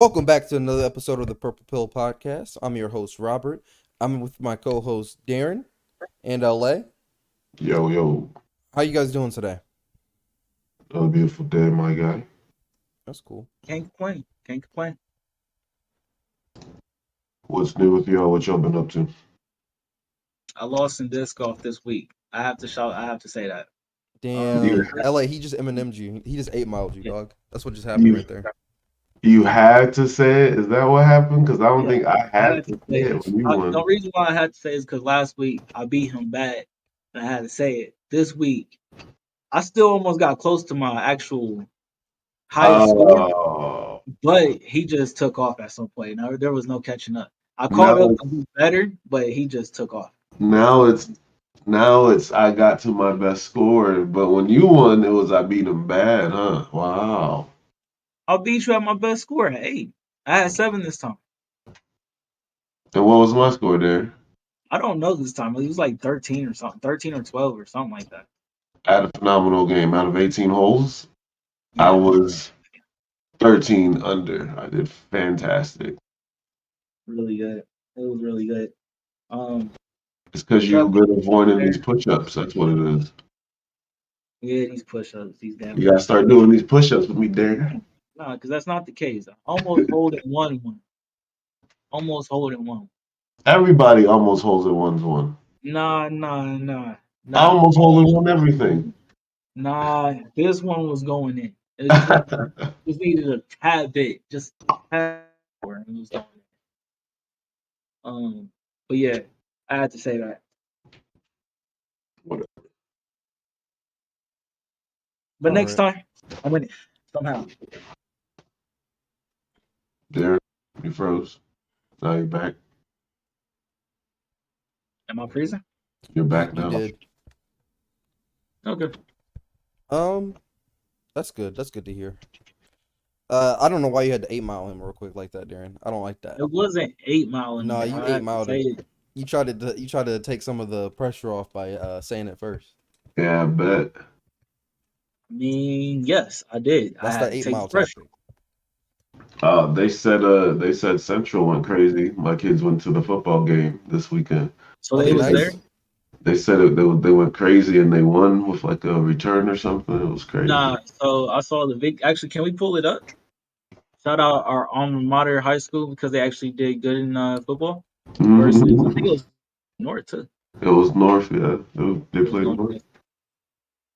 Welcome back to another episode of the Purple Pill Podcast. I'm your host, Robert. I'm with my co-host, Darren and LA. Yo, yo, How you guys doing today? a beautiful day, my guy. That's cool. Can't complain. Can't complain. What's new with y'all? What y'all been up to? I lost in disc golf this week. I have to shout. I have to say that. You, Damn. LA, he just Eminem'd you. He just 8 miled you, Yeah, dog. That's what just happened you, right there. you had to say it? Is that what happened? Because I don't yeah. think I I had had to to say say it it. when you The won. reason why I had to say it is because last week I beat him bad, and I had to say it. This week I still almost got close to my actual highest score, Oh, but he just took off at some point. Now there was no catching up. I caught now up it's to be better, but he just took off. now it's now it's I got to my best score, but when you won, it was I beat him bad, huh? Wow. I'll beat you at my best score at 8. I had 7 this time. And what was my score there? I don't know this time. It was like 13 or something, 13 or 12 or something like that. I had a phenomenal game. Out of 18 holes, I Yeah, was 13 under. I did fantastic. really good. It was really good. Um, It's because you've Trevor been over avoiding these there. push-ups. That's what it is. Yeah, these push-ups, these damn You gotta push-ups. start doing these push-ups with me, Darren. Nah, because that's not the case. I almost holding one. Almost holding one. Everybody almost holds it one's one. I Nah. almost holding Almost one everything. nah. This one was going in. It just needed a tad bit, just a tad more, and it was going in. But yeah, I had to say that. Whatever. But All next right. time, I'm winning somehow. Darren, you froze. Now you're back. Am I freezing? You're back You now. did. Okay. Um, that's good. That's good to hear. I don't know why you had to 8 mile him real quick like that, Darren. I don't like that. It wasn't 8 Mile in No, there. you I eight have to miled say it. it. You tried to take some of the pressure off by saying it first. Yeah, I bet. I mean, yes, I did. I That's that had to eight take the mile pressure. tactic. They said Central went crazy. My kids went to the football game this weekend. So they Okay, was there. nice. They said they went crazy and they won with like a return or something. It was crazy. Nah, so I saw the big. Actually, can we pull it up? Shout out our alma mater high school because they actually did good in football versus I think it Hmm. was North too. It was North, yeah. They It was played North. North. Yeah.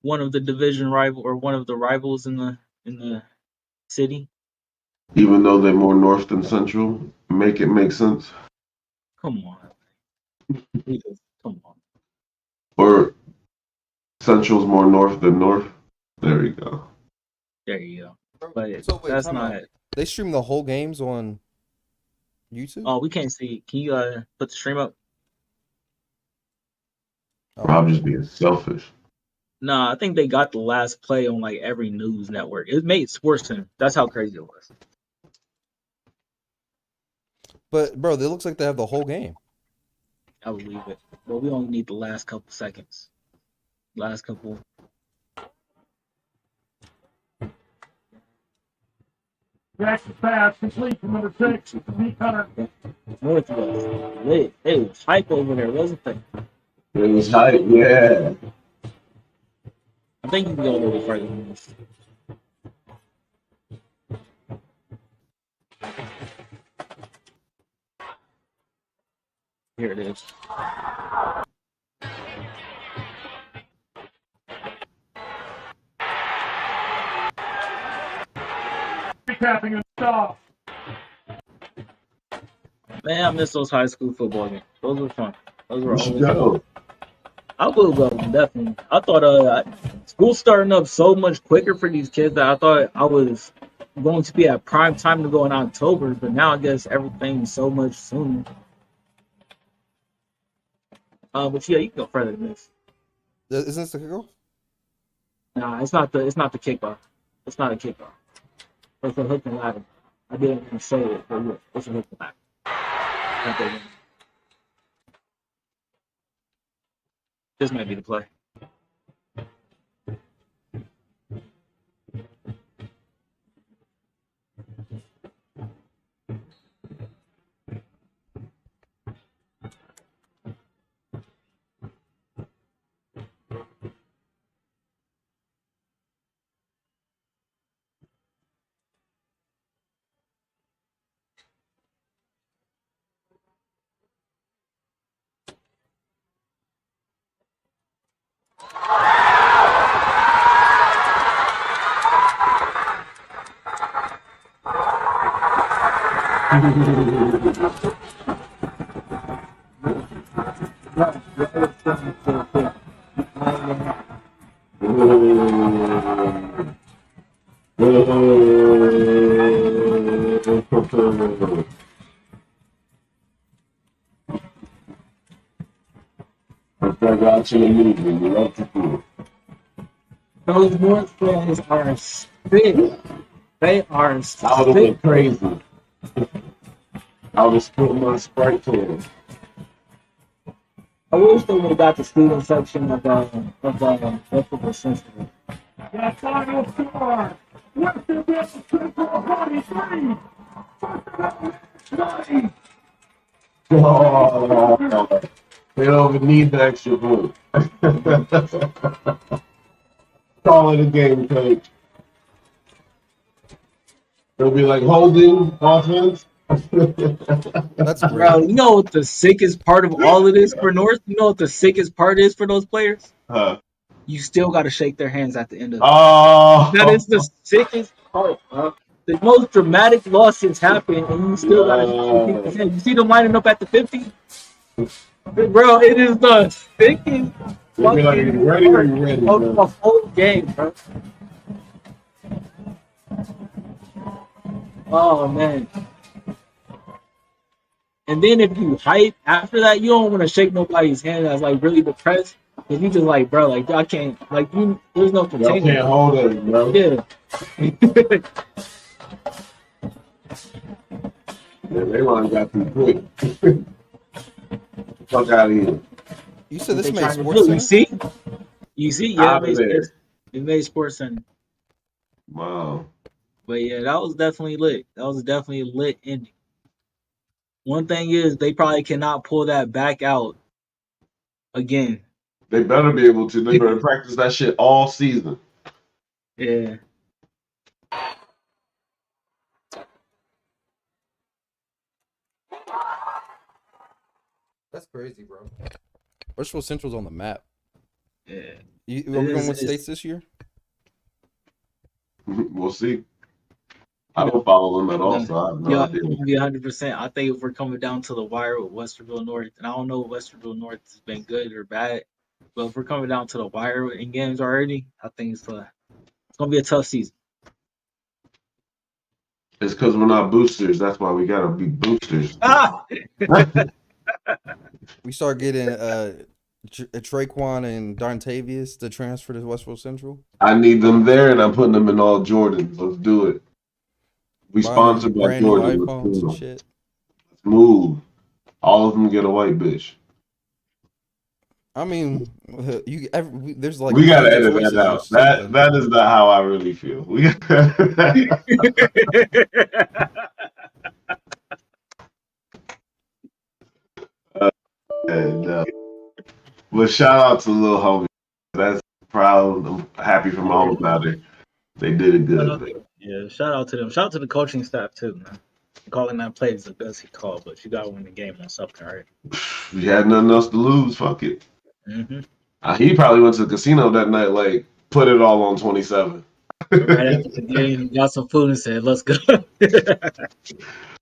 One of the division rival or one of the rivals in the city. Even though they're more North than Central, make it make sense. Come on, come on. Or Central's more North than North. There you go. There you go. Bro, But so wait, that's time out. not. They stream the whole games on YouTube? Oh, we can't see. Can you put the stream up? Oh, Rob okay. just being selfish. Nah, I think they got the last play on like every news network. It made Sports Center. That's how crazy it was. But bro, it looks like they have the whole game. I would leave it. But we only need the last couple seconds. Last couple. Jackson pass complete for number 6, Pete Hunter. Northwest. Lit. It was hype over there, wasn't it? It was hype, yeah. I think you can go a little further than this. Here it is. Recapping and stop. Man, I miss those high school football games. Those were fun. Those were You should always fun. go. I will go, definitely. I thought school starting up so much quicker for these kids that I thought I was going to be at prime time to go in October, but now I guess everything's so much sooner. But yeah, you can go further than this. Isn't this the kickoff? Nah, it's not the kickoff. It's not a kickoff. It's a hook and ladder. I didn't even say it, but yeah, it's a hook and ladder. Not that one. This might be the play. It's like watching a movie. You love to do it. Those North fans are sick. They are I would have sick. been crazy. I would have split my Sprite can. I wish they would have got the student section of Westwood Central. The final score. Westerville Central 43. Nice. Oh, they don't even need the extra point. Call it a game, coach. It'll be like holding offense. That's great. Bro, you know what the sickest part of all of this for North? You know what the sickest part is for those players? You still got to shake their hands at the end of it. Oh, That is the sickest part, bro. The most dramatic losses happen, and you still got to shake people's hands. You see them lining up at the 50? Bro, it is the sickest They'll be like, "Are you ready? Are you ready?" of the whole game, bro. Oh, man. And then if you hype after that, you don't want to shake nobody's hand that's like really depressed. Cause you just like, bro, like I can't, like you. There's no Y'all container. can't hold it, bro. Yeah. Yeah, they line got too quick. Fuck out of here. You said What this they made trying to Sports do, Center? You see, yeah, Out of there. it made Sports Center. Wow. But yeah, that was definitely lit. That was definitely a lit ending. One thing is, they probably cannot pull that back out again. They better be able to. They better practice that shit all season. Yeah. That's crazy, bro. Westwood Central's on the map. Yeah. Are we going with states this year? We'll see. I don't follow them at all, so I have no Yeah, idea. I'm gonna be 100%. I think if we're coming down to the wire with Westerville North, and I don't know if Westerville North has been good or bad, but if we're coming down to the wire in games already, I think it's gonna be a tough season. It's because we're not boosters. That's why we gotta be boosters. Ah! We start getting Traquan and Darntavius to transfer to Westwood Central. I need them there, and I'm putting them in all Jordans. Let's do it. We Buying sponsored by brand new Jordan. iPhones and Let's shit. move. All of them get a white bitch. I mean, there's like We gotta tons of edit choices that or out. something. That is not how I really feel. We and, but shout out to little homie. That's proud. I'm happy for my alma mater. They did it good. Yeah, shout out to them. Shout out to the coaching staff too, man. Calling that play is the best he called, but you gotta win the game on something, right? We had nothing else to lose. Fuck it. Mm-hmm. He probably went to the casino that night, like put it all on 27. Right after the game, got some food and said, "Let's go."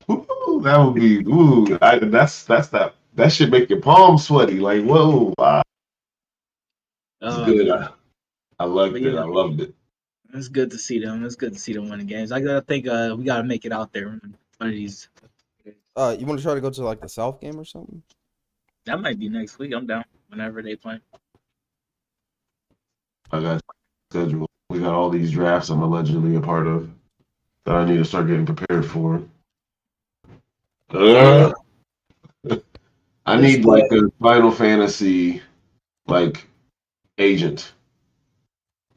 Ooh, that would be that should make your palms sweaty. Like whoa, wow. It's good. I liked it. I loved it. It's good to see them. It's good to see them winning games. I think we gotta make it out there one of these. You want to try to go to like the South game or something? That might be next week. I'm down whenever they play. I got schedule. We got all these drafts I'm allegedly a part of that I need to start getting prepared for. I need like a Final Fantasy like agent,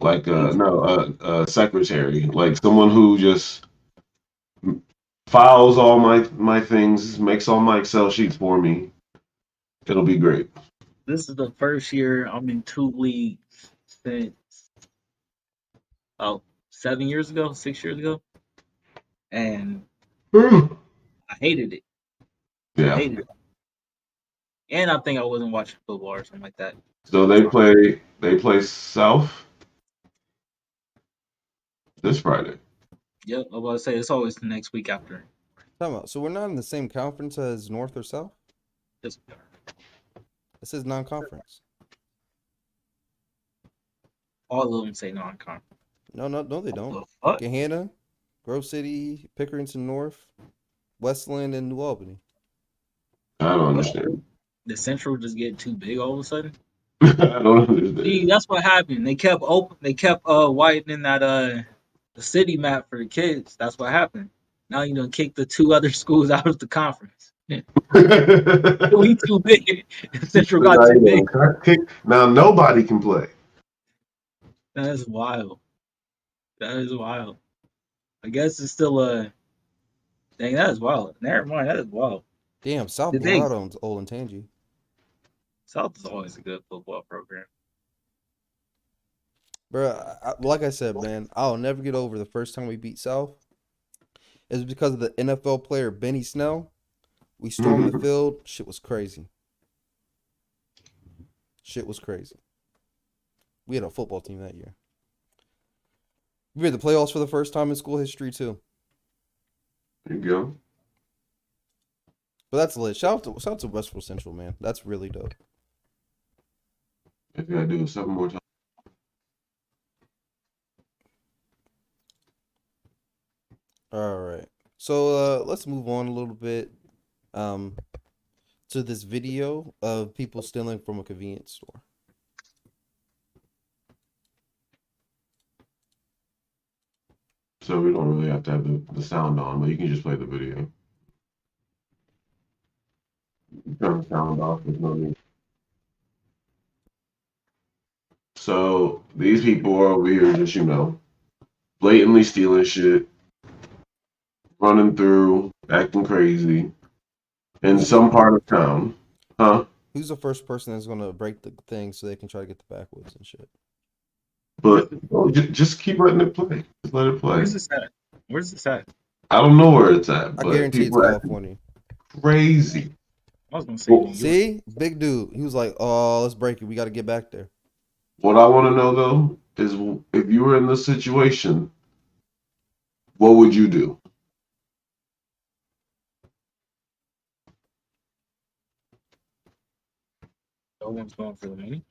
like a secretary, like someone who just files all my things, makes all my Excel sheets for me. It'll be great. This is the first year I'm in 2 leagues since 7 years ago, 6 years ago, and I hated it. Yeah. I hated it. And I think I wasn't watching football or something like that. So they play South this Friday. Yep, I was about to say it's always the next week after. Time out. So we're not in the same conference as North or South? Just It says non-conference. all of them say non-con. No, they don't. The fuck? Gahanna, Grove City, Pickerington North, Westland, and New Albany. I don't understand. The Central just get too big all of a sudden. I don't understand. See, that's what happened. They kept widening that the city map for the kids. That's what happened. Now you done kick the two other schools out of the conference. We too big. Central got too big. Now nobody can play. That is wild. That is wild. I guess it's still dang, that is wild. Never mind, that is wild. Damn, South Did blew they- out on Olentangy. South is always a good football program. Bro, like I said, man, I'll never get over the first time we beat South. It was because of the NFL player Benny Snell. We stormed the field. Shit was crazy. We had a football team that year. We made the playoffs for the first time in school history, too. There you go. But that's lit. Shout out to Westfield Central, man. That's really dope. If you gotta do it 7 more times. All right. So let's move on a little bit to this video of people stealing from a convenience store. So we don't really have to have the sound on, but you can just play the video. Turn the sound off. There's no need. So these people are over here just, blatantly stealing shit, running through, acting crazy in some part of town. Huh? Who's the first person that's gonna break the thing so they can try to get the backwoods and shit? But just keep letting it play. Just let it play. Where's this at? I don't know where it's at, I but guarantee it's people are acting California. crazy. I was gonna say New York. See, big dude. He was like, "Oh, let's break it. We got to get back there." What I want to know though is if you were in this situation, what would you do? No one's going for the money.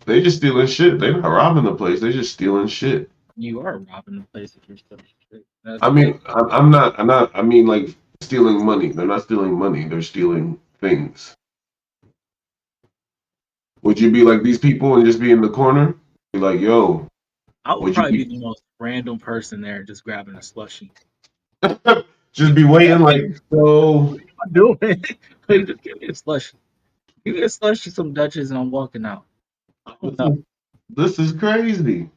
They just stealing shit. They're not robbing the place. They're just stealing shit. You are robbing the place if you're stealing shit. I mean, I'm not. I mean, like stealing money. They're not stealing money. They're stealing things. Would you be like these people and just be in the corner? Be like, yo. I would would you probably be- be the most random person there just grabbing a slushie. Just be waiting, like, so. I'm doing it. Just give me a slushie. Give me a slushie, some Dutches, and I'm walking out. Oh no. This is crazy.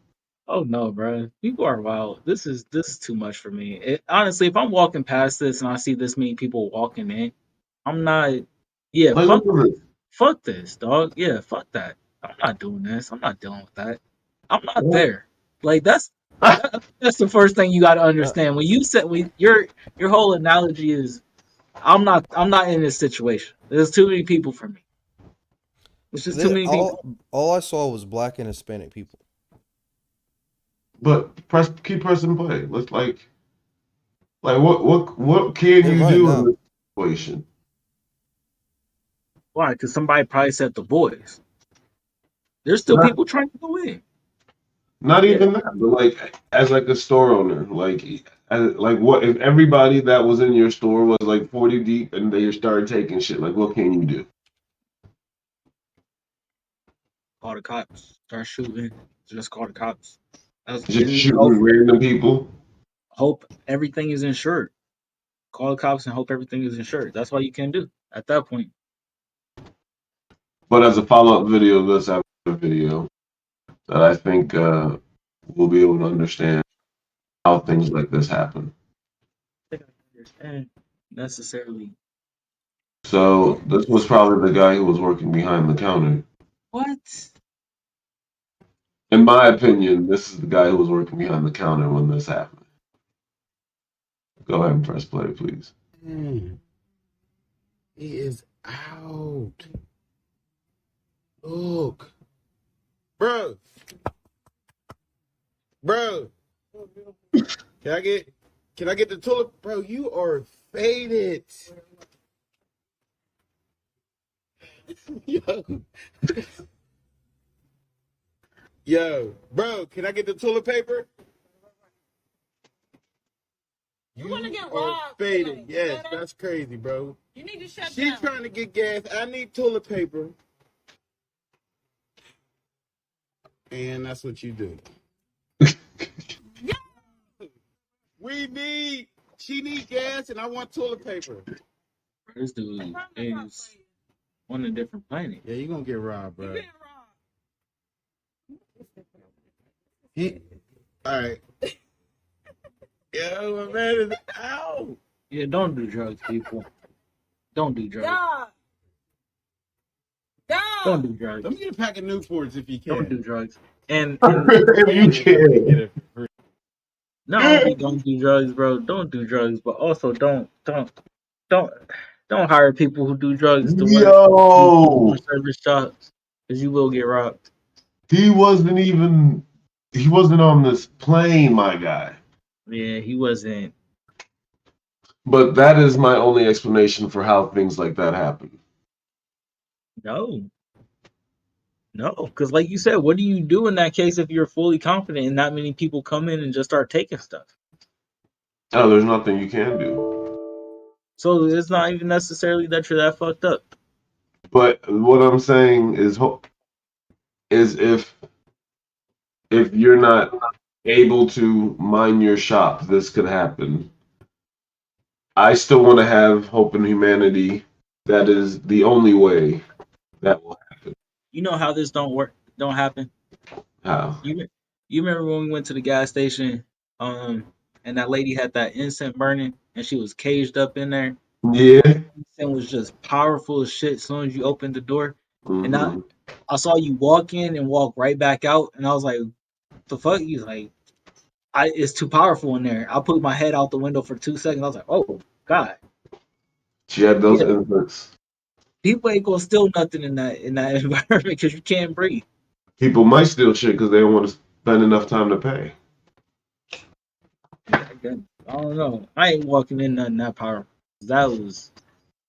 Oh no, bro. People are wild. This is too much for me. Honestly, if I'm walking past this and I see this many people walking in, I'm not. Yeah, Like, fuck this, dog. Yeah, fuck that. I'm not doing this. I'm not dealing with that. I'm not Yeah. there. Like that's the first thing you got to understand. When you said your whole analogy is, I'm not in this situation. There's too many people for me. It's just too many people. All I saw was black and Hispanic people. But keep pressing play. Let's like what can They're you right do now. in this situation? Why? Because somebody probably said the boys. There's still Right. people trying to go in. Not even that, but like as like a store owner, like what if everybody that was in your store was like 40 deep and they started taking shit? Like what can you do? Call the cops. Start shooting. Just call the cops. Just shooting random people. Hope everything is insured. Call the cops and hope everything is insured. That's all you can do at that point. But as a follow-up video, let's have a video that I think we'll be able to understand how things like this happen. I think I understand necessarily. So this was probably the guy who was working behind the counter. What? In my opinion, this is the guy who was working behind the counter when this happened. Go ahead and press play, please. He is out. Look. Bro. Can Can I get the toilet? Bro, you are faded. Yo. Yo, bro, can I get the toilet paper? You wanna get are robbed faded. tonight. Yes, that's crazy, bro. You need to shut She's down. trying to get gas. I need toilet paper. And that's what you do. She need gas and I want toilet paper. This dude is on a different planet. Yeah, you're going to get robbed, You bro. getting robbed. All right. Yo, my man is out. Yeah, don't do drugs, people. Don't do drugs. Dog. Dog. Don't do drugs. Let me get a pack of Newports if you Don't do can. drugs. And If you can. not only don't do drugs, bro. Don't do drugs, but also don't hire people who do drugs to work Yo, service jobs, because you will get robbed. he wasn't on this plane, my guy. Yeah, he wasn't. But that is my only explanation for how things like that happen. No, because like you said, what do you do in that case if you're fully confident and not many people come in and just start taking stuff? Oh, there's nothing you can do. So it's not even necessarily that you're that fucked up. But what I'm saying is if you're not able to mind your shop, this could happen. I still want to have hope in humanity. That is the only way that will happen. You know how this don't happen. How? You remember when we went to the gas station, and that lady had that incense burning, and she was caged up in there. Yeah. Incense was just powerful as shit as soon as you opened the door. And Mhm. I saw you walk in and walk right back out, and I was like, "The fuck?" He's like, "It's too powerful in there." I put my head out the window for 2 seconds. I was like, "Oh God." She had those Yeah. inputs. People ain't gonna steal nothing in that environment because you can't breathe. People might steal shit because they don't want to spend enough time to pay. I don't know. I ain't walking in nothing that powerful. That was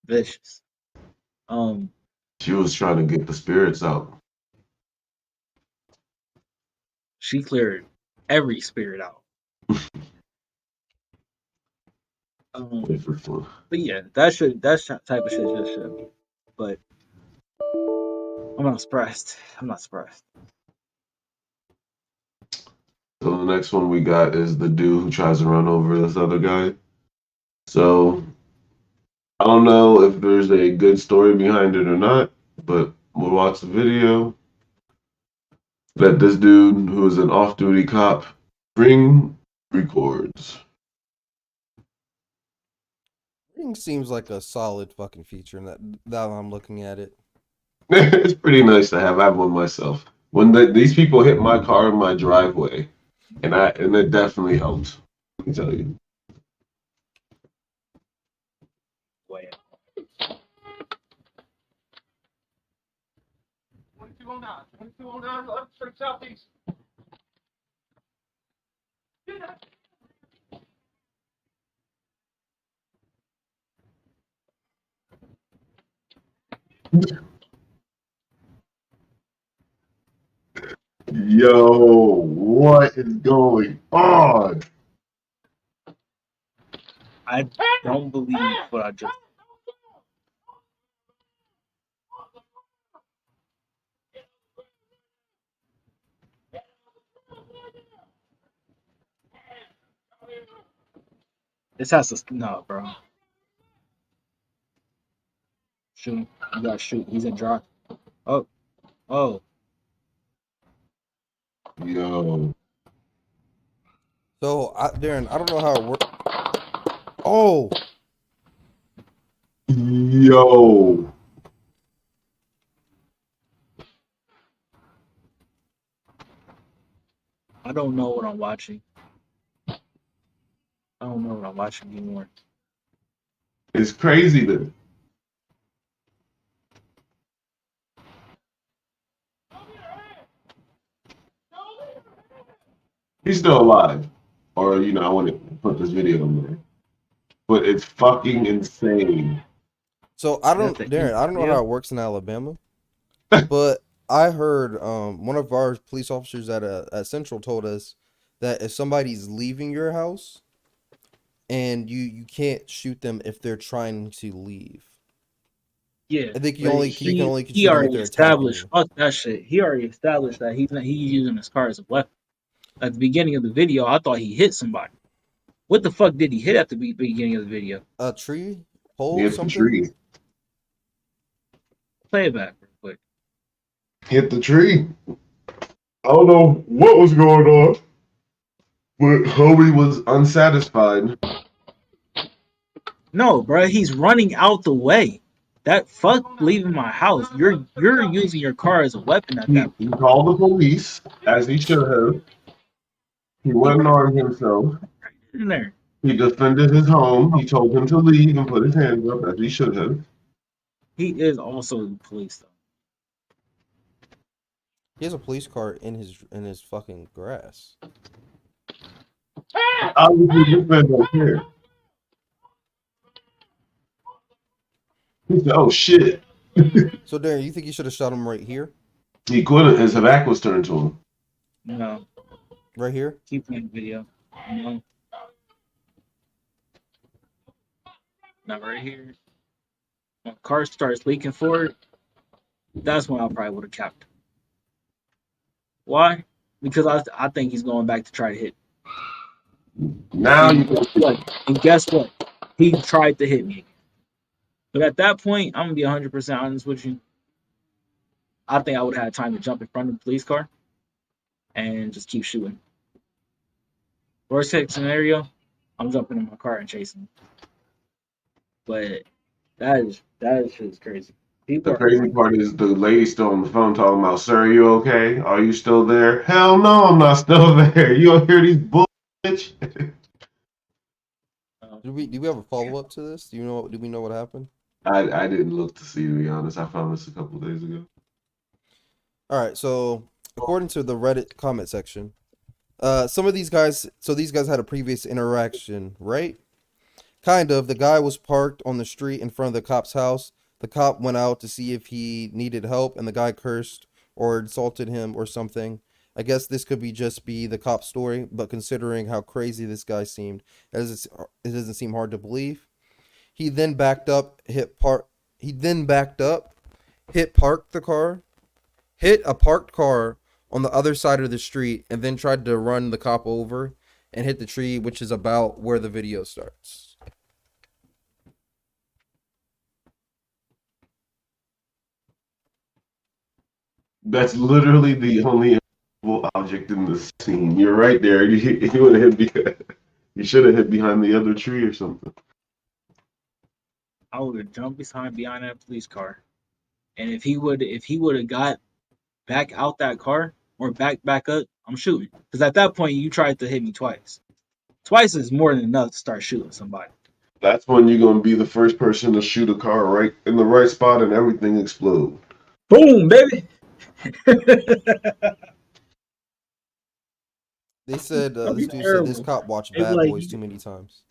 vicious. She was trying to get the spirits out. She cleared every spirit out. For fun. But yeah, that type of shit just should. But I'm not surprised. So the next one we got is the dude who tries to run over this other guy. So I don't know if there's a good story behind it or not, but we'll watch the video that this dude, who is an off-duty cop, records. Ring seems like a solid fucking feature in that I'm looking at it. It's pretty nice to have. I have one myself. When these people hit my car in my driveway, and it definitely helped. Let me tell you. Boy, 2209, left for the southeast. Yo, what is going on? I don't believe what I just. This has to no, bro. Shoot, you gotta shoot. He's in drive. Oh, Yo, So, Darren, I don't know how it works. Oh, yo. I don't know what I'm watching. I don't know what I'm watching anymore. It's crazy that he's still alive. Or, I want to put this video in there. But it's fucking insane. So I That's don't, the Darren, I don't know video. how it works in Alabama, but I heard one of our police officers at Central told us that if somebody's leaving your house and you can't shoot them if they're trying to leave. Yeah, I think you but can only he shoot them if already they're attacking established. you. Fuck that shit. He already established that he's using his car as a weapon. At the beginning of the video, I thought he hit somebody. What the fuck did he hit at the beginning of the video? A tree, He pole, hit the something. tree. Play it back real quick. Hit the tree. I don't know what was going on, but homie was unsatisfied. No, bro, he's running out the way. That fuck leaving my house. You're using your car as a weapon at that He called the police, as he should have. He went and armed himself. point in there. He defended his home. He told him to leave and put his hands up, as he should have. He is also the police though. He has a police car in his fucking grass. Obviously, this man don't care. He said, "Oh shit." So Darren, you think you should have shot him right here? He couldn't. His back was turned to him. No, Right here? keep playing video. No, not right here. When car starts leaking forward, that's when I probably would have capped. Why? Because I think he's going back to try to hit. Now you And guess what? He tried to hit me again. But at that point, I'm gonna be 100% honest with you. I think I would have had time to jump in front of the police car and just keep shooting. Worst case scenario, I'm jumping in my car and chasing him. But that shit is crazy. People The crazy part is the lady still on the phone talking about, "Sir, you okay? Are you still there?" Hell no, I'm not still there. You don't hear these bull bitch. Do we have a follow up to this? Do we know what happened? I didn't look to see, to be honest. I found this a couple of days ago. All right, so according to the Reddit comment section, some of these guys had a previous interaction, right? Kind of. The guy was parked on the street in front of the cop's house. The cop went out to see if he needed help, and the guy cursed or insulted him or something. I guess this could be the cop's story, but considering how crazy this guy seemed, it doesn't seem hard to believe. He then backed up, hit parked the car, hit a parked car on the other side of the street, and then tried to run the cop over and hit the tree, which is about where the video starts. That's literally the only immovable object in the scene. You're right there. You would have hit. You should have hit behind the other tree or something. I would have jumped behind that police car, and if he would have got back out that car or back up, I'm shooting. Because at that point, you tried to hit me twice. Twice is more than enough to start shooting somebody. That's when you're gonna be the first person to shoot a car right in the right spot and everything explode. Boom, baby. They said That'd be this dude said terrible. this cop watched It's Bad like- Boys too many times.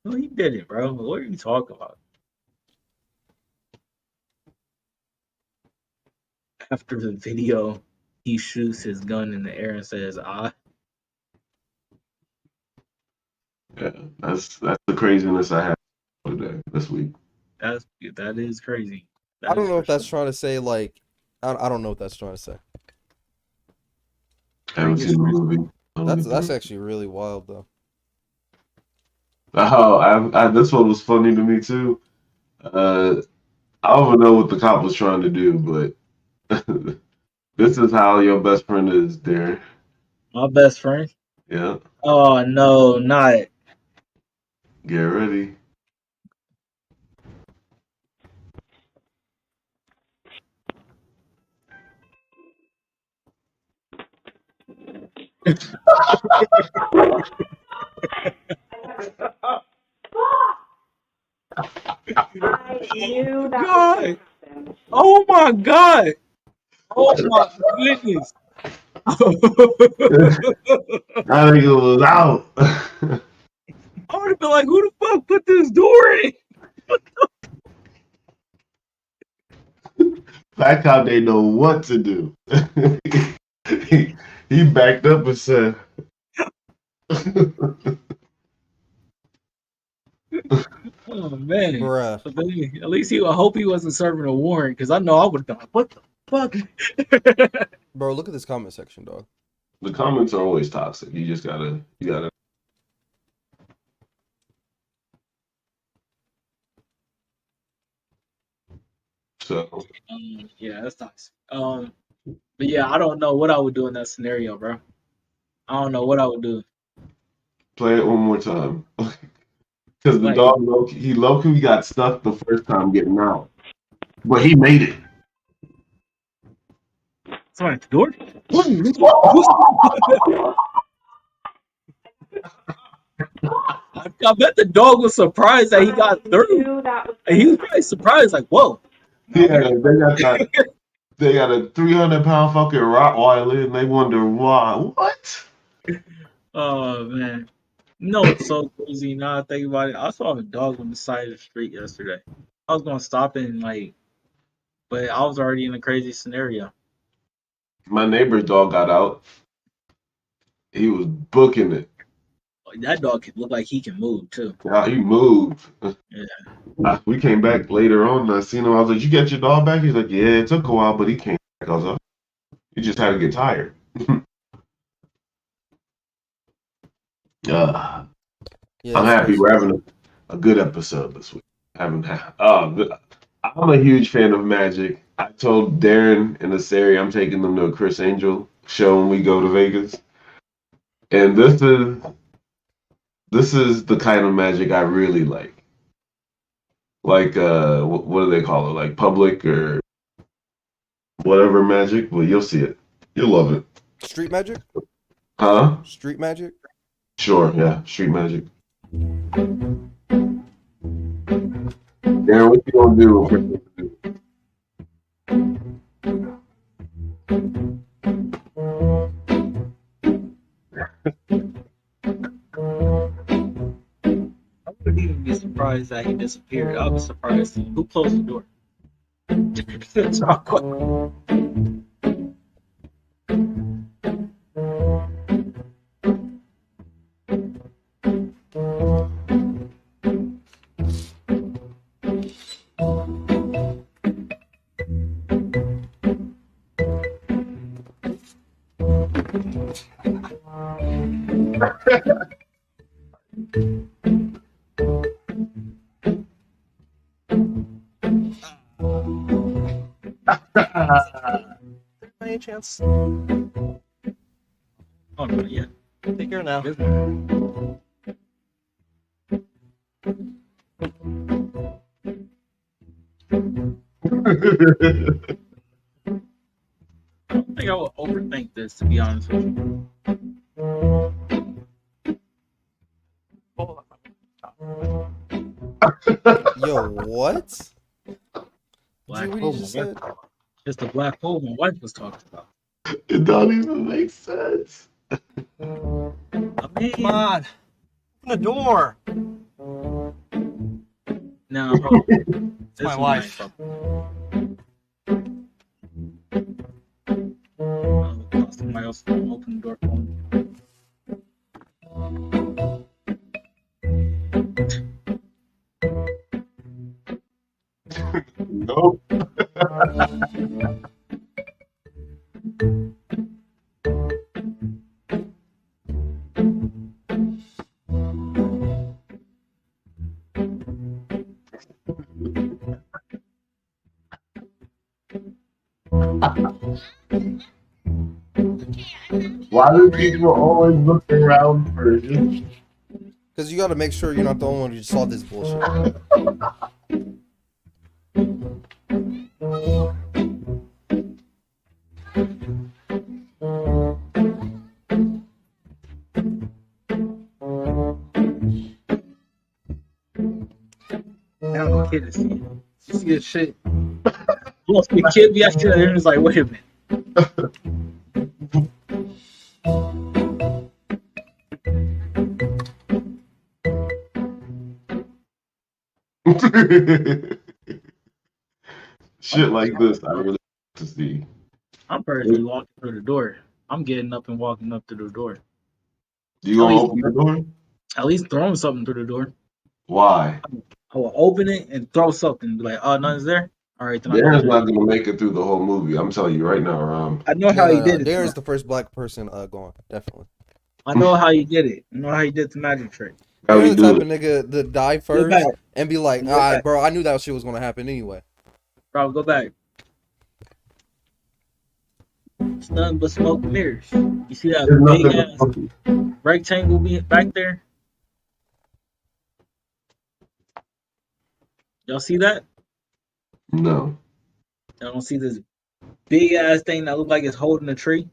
No, he didn't, bro. What are you talking about? After the video, he shoots his gun in the air and says, "Ah." Yeah, that's the craziness I had today, this week. That is crazy. I don't know if that's trying to say like I don't know what that's trying to say. I haven't seen the movie. That's actually really wild though. Oh, this one was funny to me too. I don't even know what the cop was trying to do, but this is how your best friend is, Darren. My best friend. Yeah, Oh no, not. get ready. God. Oh my God. Oh my goodness. That nigga was out. I would have been like, who the fuck put this door in? That's how they know what to do. he backed up and said, Oh man. Bruh. But then, at least I hope he wasn't serving a warrant, because I know I would have been like, what the fuck? Bro, look at this comment section, dog. the comments are always toxic. You just gotta. So Yeah, that's nice. But yeah, I don't know what I would do in that scenario, bro. I don't know what I would do. play it one more time. Because the Like, dog, low-key got stuck the first time getting out. But he made it. somebody at the door? I bet the dog was surprised that he got through. And he was probably surprised, like, whoa. Yeah, they got a 300-pound fucking Rottweiler, and they wonder why. What? Oh, man. No, it's so crazy. Now I think about it. I saw a dog on the side of the street yesterday. I was going to stop it and, like, but I was already in a crazy scenario. My neighbor's dog got out. He was booking it. That dog can look like he can move, too. Yeah, he moved. Yeah. We came back later on. I seen him. I was like, "You got your dog back?" He's like, "Yeah, it took a while, but he came back." I was like, "You just had to get tired." Yeah, I'm happy we're having a good episode this week. I'm a huge fan of Magic. I told Darren and Asari I'm taking them to a Chris Angel show when we go to Vegas, and this is the kind of Magic I really like. Like what do they call it? Like public or whatever Magic. Well, you'll see it. You'll love it. Street Magic? Huh? Street Magic? Sure, yeah. Street Magic. Darren, what you gonna do? I wouldn't even be surprised that he disappeared. I'll be surprised. Who closed the door? That's my question. Any chance? Oh, no, yeah. Take care now. I don't think I would overthink this, to be honest with you. Yo, what? Black What hole. you just said? It's the black hole my wife was talking about. It don't even make sense. I mean, Come on. Open the door. no, it's my wife. Somebody else to open the door for me. Nope. Why do people always look around first? Because you got to make sure you're not the only one who saw this bullshit. Now the kid is seeing it. You see this shit? The kid be actually there and is like, wait a minute. Shit like this, I really like to see. I'm personally walking through the door. I'm getting up and walking up to the door. You At gonna least, open the door? at least throwing something through the door. Why? I will open it and throw something. Be like, oh, nothing's there. All right, then I Darren's close not it. gonna make it through the whole movie. I'm telling you right now, Ram. I know No, how he no, no. did it. Darren's Though. the first black person gone. Definitely. I know how he did it. I know how he did the magic trick. How Darren's you the do type it? of nigga that die Go first back, and be like, go back, bro, I knew that shit was gonna happen anyway. bro. Go back. It's nothing but smoke and mirrors. You see that There's big nothing ass but rectangle back there? Y'all see that? no. Y'all don't see this big ass thing that looks like it's holding a tree,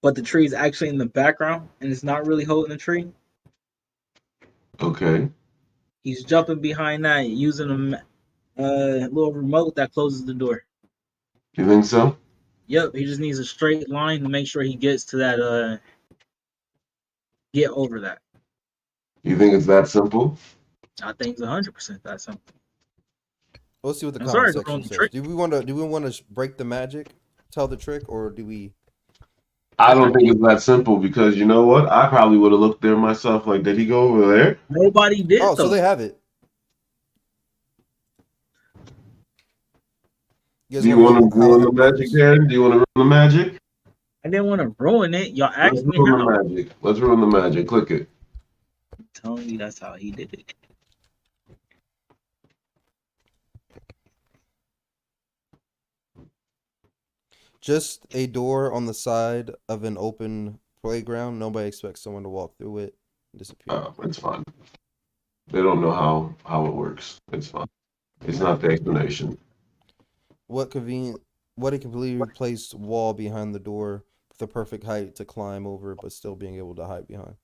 but the tree is actually in the background and it's not really holding the tree. Okay. He's jumping behind that using a little remote that closes the door. You think so? Yep, he just needs a straight line to make sure he gets to that. Get over that. You think it's that simple? I think it's 100% that simple. Let's see what the I'm comment sorry to ruin section the says. trick. Do we want to break the magic, tell the trick, or do we? I don't think it's that simple because you know what? I probably would have looked there myself. Like, did he go over there? Nobody did Oh, so though. they have it. You guys Do you want want to to ruin the it magic, works? Darren? Do you want to ruin the magic? I didn't want to ruin it. Y'all Let's asked me ruin how. the magic. Let's ruin the magic. Click it. I'm telling you, that's how he did it. Just a door on the side of an open playground. Nobody expects someone to walk through it and disappear. It's fine. They don't know how it works. It's fine. It's not the explanation. What a completely placed wall behind the door with the perfect height to climb over, but still being able to hide behind.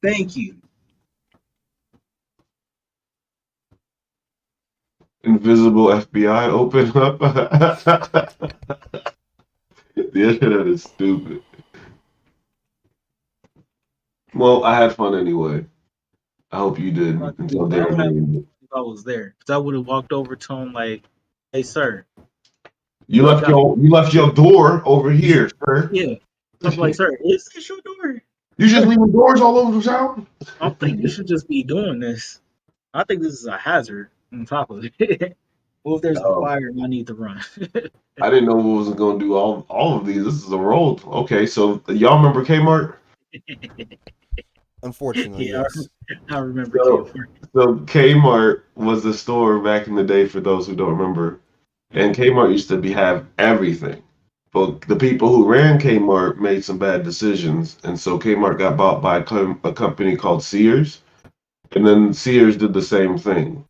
Thank you. Invisible FBI open up. The internet is stupid. Well, I had fun anyway. I hope you did until I Darren would have ruined it. if I was there, because I would have walked over to him like, "Hey, sir, You watch out." you left your door over here, sir. Yeah, I'm like, "Sir, is this your door?" You just leaving doors all over the town? I don't think you should just be doing this. I think this is a hazard on top of it. Well, if there's a Oh, fire and I need to run. I didn't know we wasn't gonna do all of these. This is a roll. Okay, so y'all remember Kmart? Unfortunately, Yeah, yes. I remember So, too. so Kmart was the store back in the day for those who don't remember. And Kmart used to have everything. But the people who ran Kmart made some bad decisions. And so Kmart got bought by a company called Sears. And then Sears did the same thing.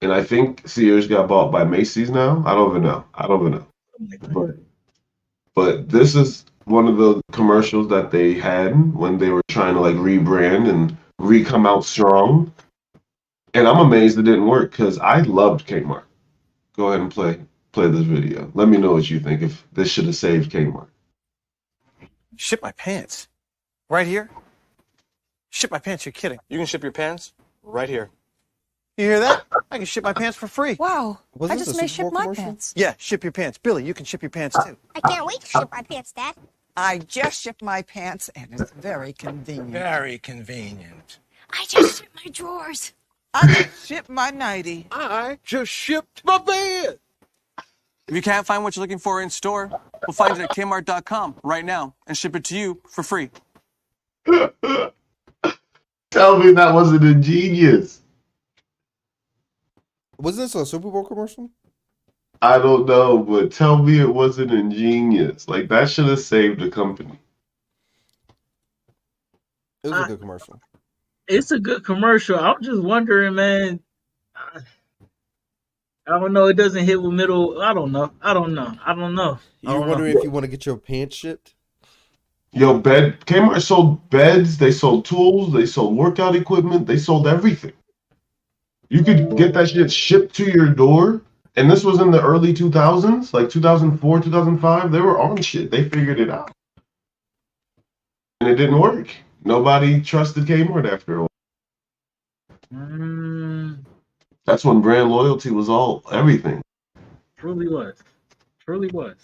And I think Sears got bought by Macy's now. I don't even know. But this is one of the commercials that they had when they were trying to like rebrand and come out strong. And I'm amazed it didn't work because I loved Kmart. Go ahead and play this video. Let me know what you think if this should have saved Kmart. Ship my pants. Right here? Ship my pants, you're kidding. You can ship your pants right here. You hear that? I can ship my pants for free. Wow. Was I this just a may Super Bowl ship my commercial? pants. Yeah, ship your pants. Billy, you can ship your pants too. I can't wait to ship my pants, Dad. I just shipped my pants, and it's very convenient. Very convenient. I just shipped my drawers. I just shipped my nightie. I just shipped my bed. If you can't find what you're looking for in store, we'll find it at Kmart.com right now and ship it to you for free. Tell me that wasn't ingenious. Was this a Super Bowl commercial? I don't know, but tell me it wasn't ingenious. Like that should have saved the company. It was a good commercial. It's a good commercial. I'm just wondering, man. I don't know. It doesn't hit with middle. I don't know. You're wondering if you want to get your pants shipped? Yo, Kmart sold beds, they sold tools, they sold workout equipment, they sold everything. You could get that shit shipped to your door. And this was in the early 2000s, like 2004, 2005. They were on shit. They figured it out. And it didn't work. Nobody trusted Kmart after a while. That's when brand loyalty was all everything. Truly was. Truly was.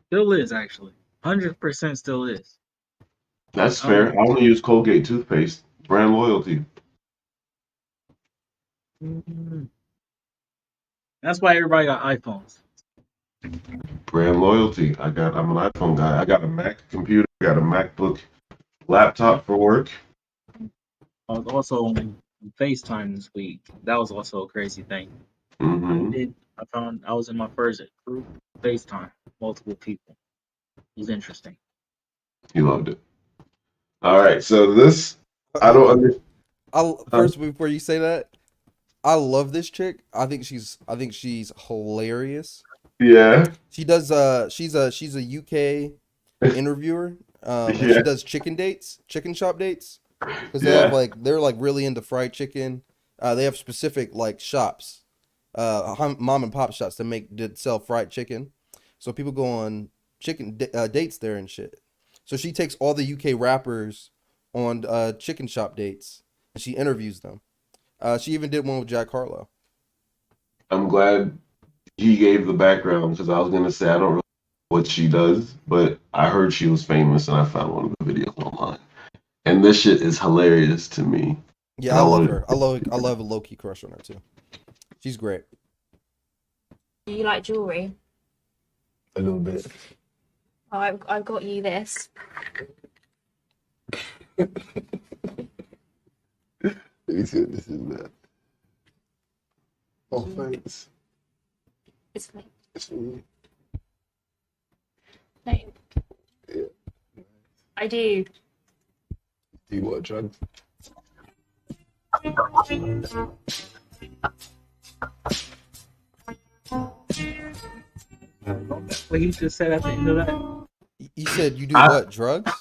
Still is, actually. 100% still is. That's fair. I only use Colgate toothpaste. Brand loyalty. That's why everybody got iPhones. Brand loyalty. I'm an iPhone guy. I got a Mac computer. I got a MacBook laptop for work. I was also on FaceTime this week. That was also a crazy thing. I found I was in my first group FaceTime, multiple people. It was interesting. He loved it. All right, so this I don't understand. First, before you say that, I love this chick. I think she's hilarious. Yeah. She does she's a UK interviewer. And she Yeah. does chicken shop dates. Because Yeah. they're like really into fried chicken. They have specific like shops, mom and pop shops that sell fried chicken. So people go on dates there and shit. So she takes all the UK rappers on chicken shop dates and she interviews them. She even did one with Jack Harlow. I'm glad he gave the background because I was gonna say I don't really know what she does, but I heard she was famous and I found one of the videos online. And this shit is hilarious to me. Yeah, I love her. I love a low key crush on her too. She's great. Do you like jewelry? A little bit. Oh, I've got you this. Let me see what this is now. Oh, thanks. It's fine. It's for me. No. Yeah. I do. Do you want drugs? What he just said at the end of that? You said you do what? Drugs?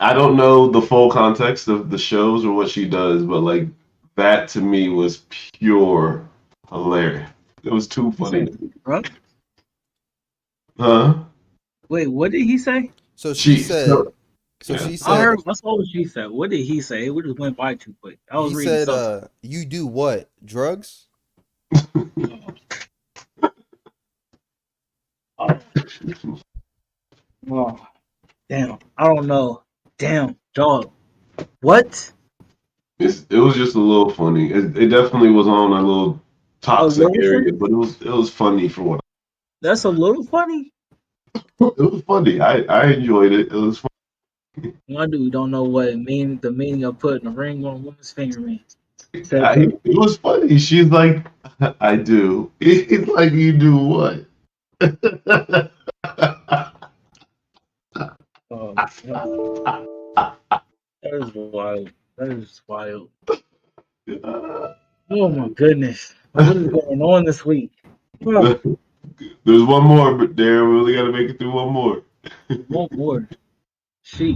I don't know the full context of the shows or what she does, but like that to me was pure hilarious. It was too funny. Drugs? Huh? Wait, what did he say? So she said. So Yeah. she said. I heard. I saw what she said. What did he say? It just went by too quick. I was He reading said, something. "You do what? Drugs?" Oh, damn. I don't know. Damn, dog. What? It was just a little funny. It definitely was on a little toxic little area, funny? but it was funny for what That's a little funny. it was funny. I enjoyed it. It was funny. My dude don't know what the meaning of putting a ring on a woman's finger means. It was funny. She's like, I do. It's like, you do what? Oh, that is wild. That is wild. Oh my goodness. What is going on this week? Oh, There's one more, but Darren, we only got to make it through one more. one more. She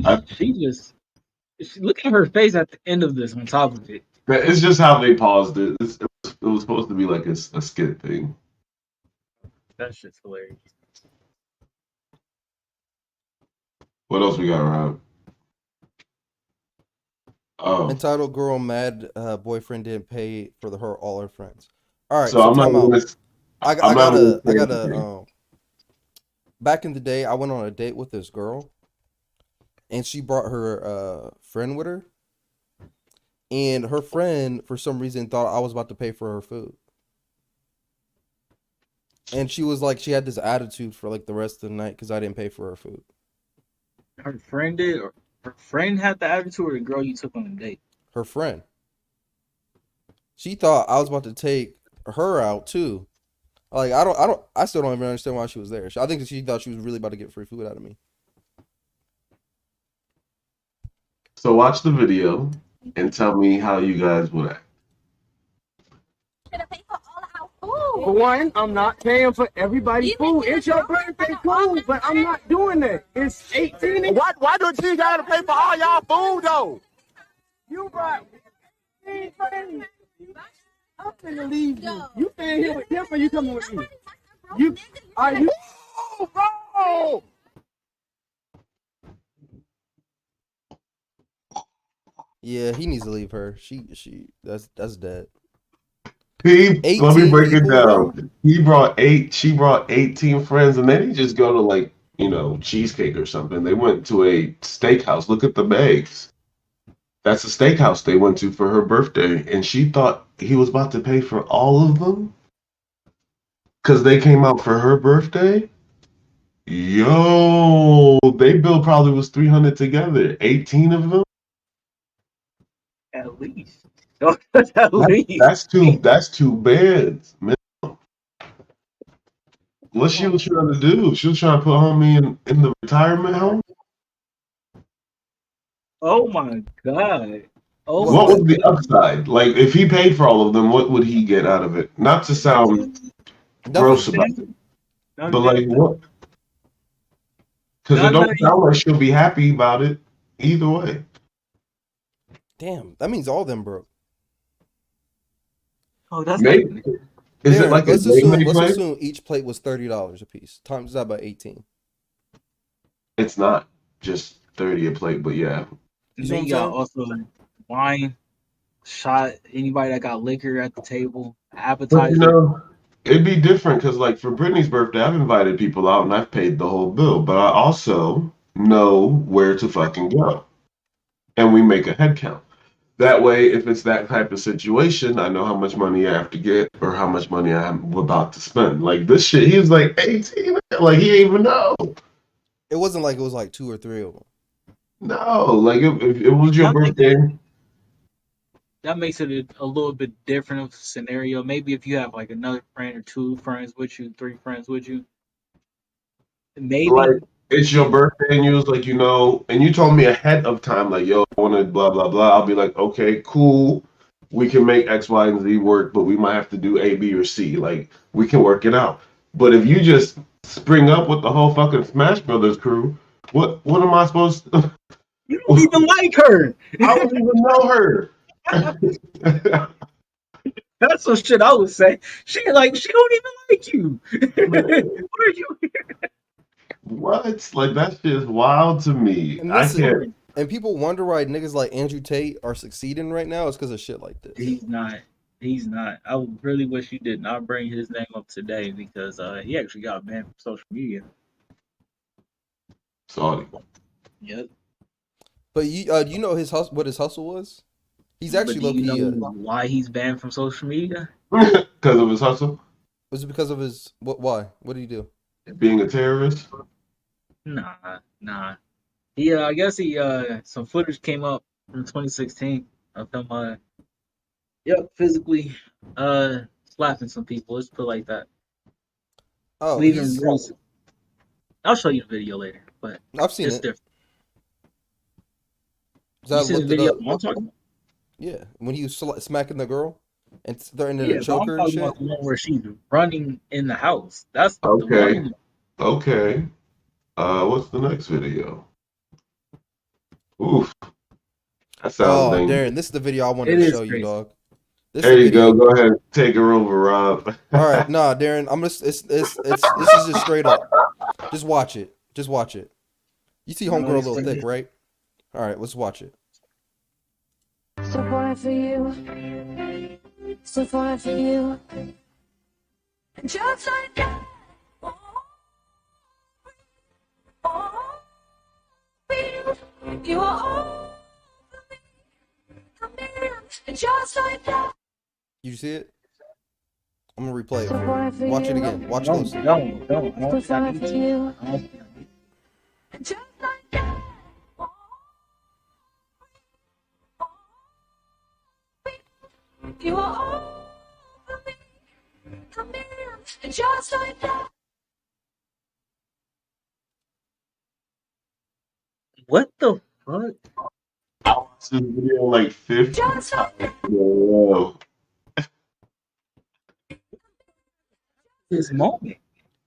look at her face at the end of this on top of it. It's just how they paused it. It was supposed to be like a skit thing. That shit's hilarious. What else we got, Rob? Oh, Entitled girl mad boyfriend didn't pay for all her friends. All right, so I'm not gonna. I gotta. Back in the day, I went on a date with this girl, and she brought her friend with her, and her friend for some reason thought I was about to pay for her food, and she was like, she had this attitude for like the rest of the night because I didn't pay for her food. Her friend did, or her friend had the attitude, or the girl you took on a date? Her friend. She thought I was about to take her out too. Like I still don't even understand why she was there. I think she thought she was really about to get free food out of me. So watch the video and tell me how you guys would act. Gonna pay for all our food. For one, I'm not paying for everybody's food. It's your birthday, cool, but I'm not doing that. It's 18. Why don't you gotta pay for all y'all food though? You brought 15 friends. I'm finna leave you. You staying here with them or you coming with me? Are you? Oh, bro! Yeah, he needs to leave her. That's dead. Let me 18 break it people, bro. down. She brought 18 friends, and they didn't just go to like, cheesecake or something. They went to a steakhouse. Look at the bags. That's a steakhouse they went to for her birthday, and she thought he was about to pay for all of them because they came out for her birthday. Yo, they bill probably was 300 together. 18 of them. At least. At least. That's two beds, man. What she was trying to do? She was trying to put homie in the retirement home. Oh my god. Oh What? What my was the upside? Like, if he paid for all of them, what would he get out of it? Not to sound gross Nothing. about it, but like god. what? Because it No, don't sound like she'll be happy about it either way. Damn, that means all them broke. Oh, that's not Maybe is it Darren, like a game they let's play? assume each plate was $30 a piece. Times that by 18. It's not just 30 a plate, but yeah. You And see then what you got I'm saying? also wine, shot, anybody that got liquor at the table, But appetizer. it'd be different because, like, for Brittany's birthday, I've invited people out and I've paid the whole bill, but I also know where to fucking go. And we make a head count. That way, if it's that type of situation, I know how much money I have to get or how much money I'm about to spend. Like, this shit, he was like 18. Like, he didn't even know. It wasn't like it was like 2 or 3 of them. No, like, if it was your birthday. That makes it a little bit different of a scenario. Maybe if you have like another friend or 2 friends with you, 3 friends with you. Maybe. Like, it's your birthday and you was like, and you told me ahead of time, like, yo, I want to blah, blah, blah. I'll be like, okay, cool. We can make X, Y, and Z work, but we might have to do A, B, or C. Like, we can work it out. But if you just spring up with the whole fucking Smash Brothers crew, what am I supposed to? You don't even like her. I don't even know her. That's some shit I would say. She don't even like you. What are you? What? Like, that shit is wild to me. And I listen, can't. and people wonder why niggas like Andrew Tate are succeeding right now. It's because of shit like this. He's not. He's not. I would really wish you did not bring his name up today because he actually got banned from social media. Sorry. Yep. But you know what his hustle was? He's actually But do you low-key. know why he's banned from social media? Because of his hustle? Was it because of his why? What did he do? Being a terrorist? Nah. I guess some footage came up from 2016 of him physically slapping some people. Let's put it like that. Oh, I'll show you the video later, but I've seen it's it. different. I You see the looked it video up. I'm talking about? Yeah, when he was smacking the girl and threatening Yeah, to but I'm choke her and talking shit. about the one where she's running in the house. That's the Okay. one. Okay. What's the next video? Oof. That sounds dangerous. Darren, this is the video I wanted It to is show you, crazy. dog. This There is the you video. go. Go ahead. Take her over, Rob. All right, nah, Darren, I'm just this is just straight up. Just watch it. Just watch it. You see homegirl a little thick, right? All right, let's watch it. So far for you. So far for you. Just like that. You are all for me. Just like that. You see it? I'm gonna replay it for you. Watch it again. Watch closely. Don't. So far for you. Just like that. You are all for me. Just like that. What the fuck? I watched this video like 50 Just like times. Whoa. This moment.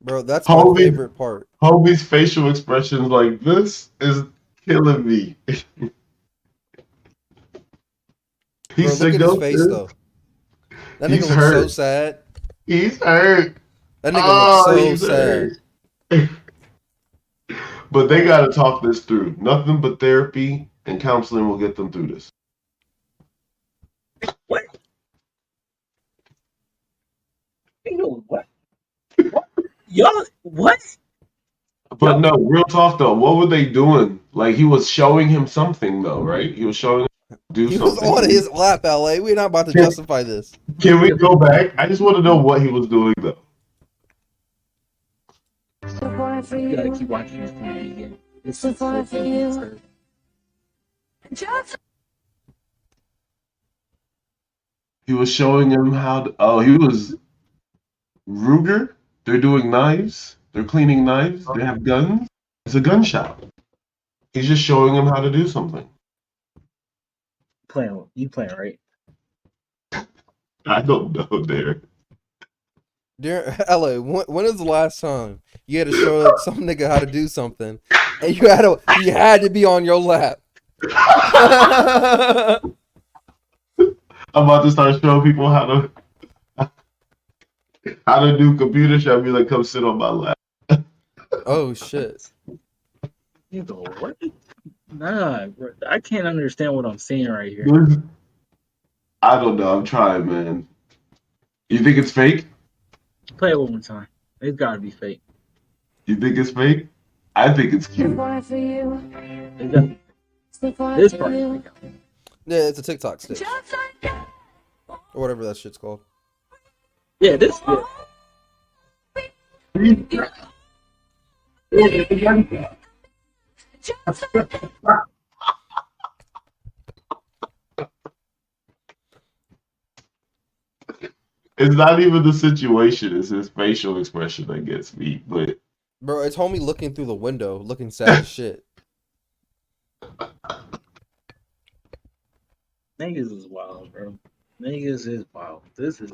Bro, that's my Homie- favorite part. Homie's facial expressions like this is killing me. Bro, He's look at his face dude. though. That He's nigga looks so hurt. sad. He's hurt. That nigga looks so he's sad. hurt. But they got to talk this through. Nothing but therapy and counseling will get them through this. What? What? But no, real talk though, what were they doing? Like he was showing him something though, right? He was showing him how to do He was something. on his lap, LA. We're not about to justify this. Can we go back? I just want to know what he was doing though. You gotta keep watching this movie again. This So is far so for you. absurd. Just He was showing him how to, oh, he was Ruger. They're doing knives. They're cleaning knives. They have guns. It's a gun shop. He's just showing him how to do something. You playing, right? I don't know, Derek. Dear LA, when is the last time you had to show some nigga how to do something, and he had to be on your lap? I'm about to start showing people how to do computer shop. Be like, come sit on my lap. Oh shit! You go, what? Nah, bro, I can't understand what I'm seeing right here. I don't know. I'm trying, man. You think it's fake? Play it one more time. It's gotta be fake. You think it's fake? I think it's cute. far for you. It's gotta be So far This for part is you. fake. Yeah, it's a TikTok stitch Just like that. or whatever that shit's called. Yeah, this. Just like that. It's not even the situation. It's his facial expression that gets me. But Bro, it's homie looking through the window, looking sad as shit. Niggas is wild, bro. Niggas is wild. This is.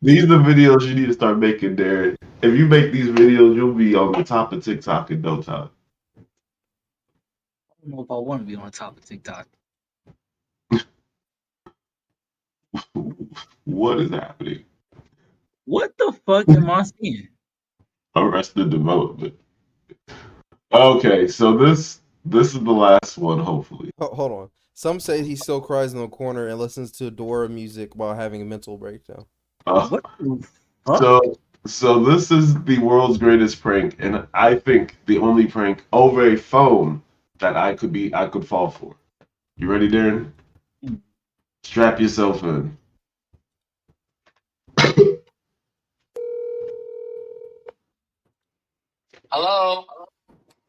these are the videos you need to start making, Darren. If you make these videos, you'll be on the top of TikTok in no time. I don't know if I want to be on top of TikTok. What is happening? What the fuck am I seeing? Arrested Development. Okay, so this is the last one, hopefully. Hold on. Some say he still cries in the corner and listens to Dora music while having a mental breakdown. What the fuck? So this is the world's greatest prank, and I think the only prank over a phone that I could fall for. You ready, Darren? Strap yourself in. Hello?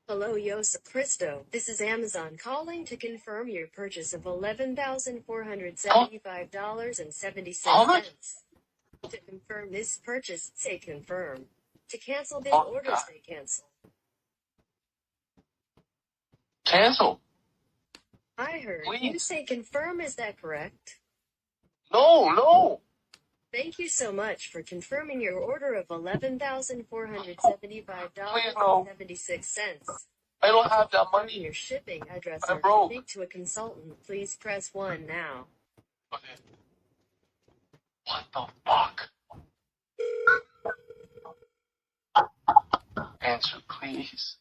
Hello, Joseph Christo. This is Amazon calling to confirm your purchase of $11,475.76. To confirm this purchase, say confirm. To cancel this order, say cancel. Cancel. I heard you Please. say confirm, is that correct? No. Thank you so much for confirming your order of $11,475.76. I don't have that money. Your shipping address I'm or to broke. speak to a consultant, please press 1 now. Okay. What the fuck? Answer, please.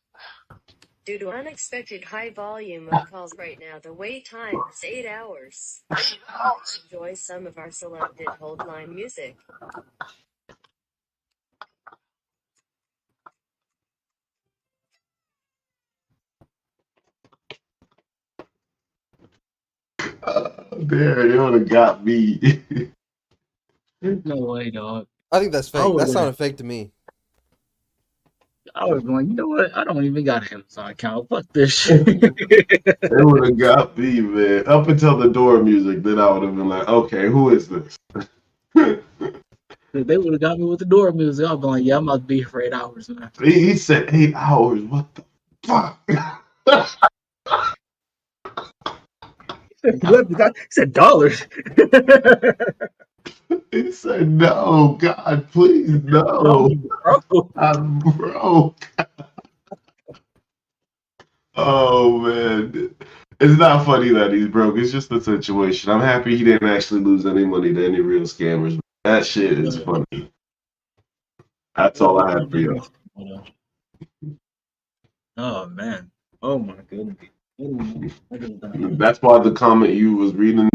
Due to unexpected high volume of calls right now, the wait time is 8 hours. 8 hours? Enjoy some of our selected hold line music. Darren, it would have got me. There's no way, dog. I think that's fake. Oh, That yeah. sounded fake to me. I was going, you know what? I don't even got an Amazon account. Fuck this shit. It would have got me, man. Up until the Dora music, then I would have been like, okay, who is this? If they would have got me with the door music, I'm going, yeah, I'm about to be here for 8 hours, man. He said 8 hours. What the fuck? He said dollars. He said, no, God, please, no. I'm broke. Oh, man. It's not funny that he's broke. It's just the situation. I'm happy he didn't actually lose any money to any real scammers. That shit is funny. That's all I had for you. Oh, man. Oh, my goodness. That's why the comment you was reading,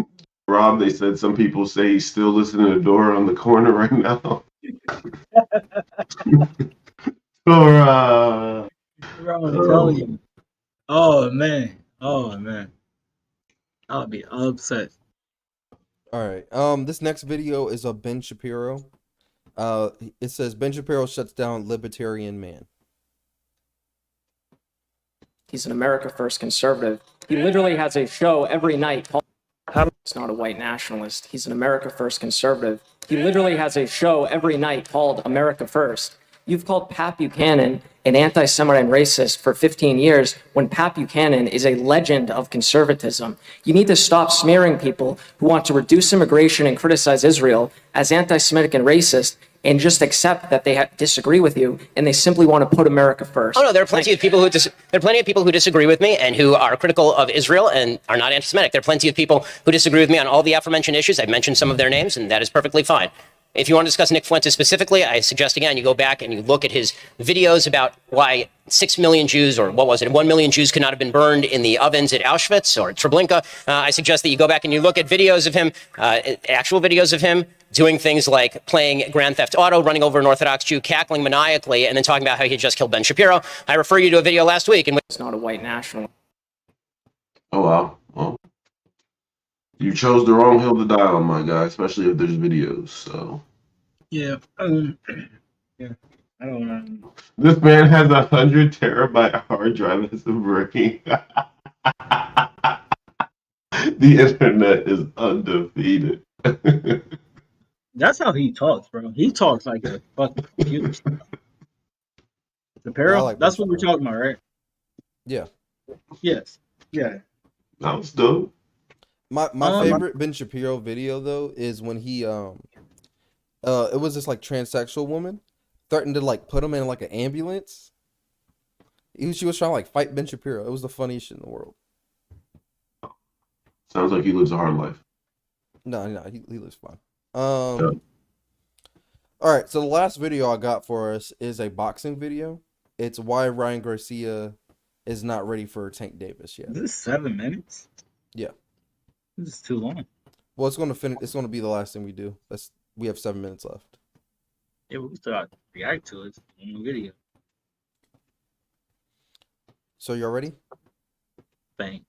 Rob, they said some people say he's still listening to Dora on the corner right now. Bro, Bro, I'm telling you. Oh man. Oh man. I'll be upset. All right. This next video is of Ben Shapiro. It says Ben Shapiro shuts down Libertarian Man. He's an America First conservative. He literally has a show every night called He's not a white nationalist. He's an America First conservative. He literally has a show every night called America First. You've called Pat Buchanan an anti-Semite and racist for 15 years when Pat Buchanan is a legend of conservatism. You need to stop smearing people who want to reduce immigration and criticize Israel as anti-Semitic and racist and just accept that they disagree with you and they simply want to put America first. Oh no, there are plenty of people who disagree with me and who are critical of Israel and are not anti-Semitic. There are plenty of people who disagree with me on all the aforementioned issues. I've mentioned some of their names, and that is perfectly fine. If you want to discuss Nick Fuentes specifically, I suggest again you go back and you look at his videos about why 6 million Jews, or what was it, 1 million Jews could not have been burned in the ovens at Auschwitz or Treblinka. I suggest that you go back and you look at videos of him, actual videos of him doing things like playing Grand Theft Auto, running over an Orthodox Jew, cackling maniacally, and then talking about how he just killed Ben Shapiro. I refer you to a video last week in which it's not a white nationalist. Oh wow. Well, you chose the wrong hill to die on, my guy, especially if there's videos. So Yeah. Yeah. I don't know. this man has 100 terabyte hard drive as a brain. The internet is undefeated. That's how he talks, bro. He talks like a fucking computer. Shapiro? like That's Ben what we're talking about, right? Yeah. Yes. Yeah. That was dope. My favorite Ben Shapiro video though is when he it was this like transsexual woman threatened to like put him in like an ambulance. She was trying to like fight Ben Shapiro. It was the funniest shit in the world. Sounds like he lives a hard life. No, he lives fine. All right, so the last video I got for us is a boxing video. It's why Ryan Garcia is not ready for Tank Davis yet. Is this 7 minutes? Yeah. This is too long. Well, it's gonna finish. It's gonna be the last thing we do. We have 7 minutes left. Yeah, we still got to react to it in the video. So y'all ready? Bang.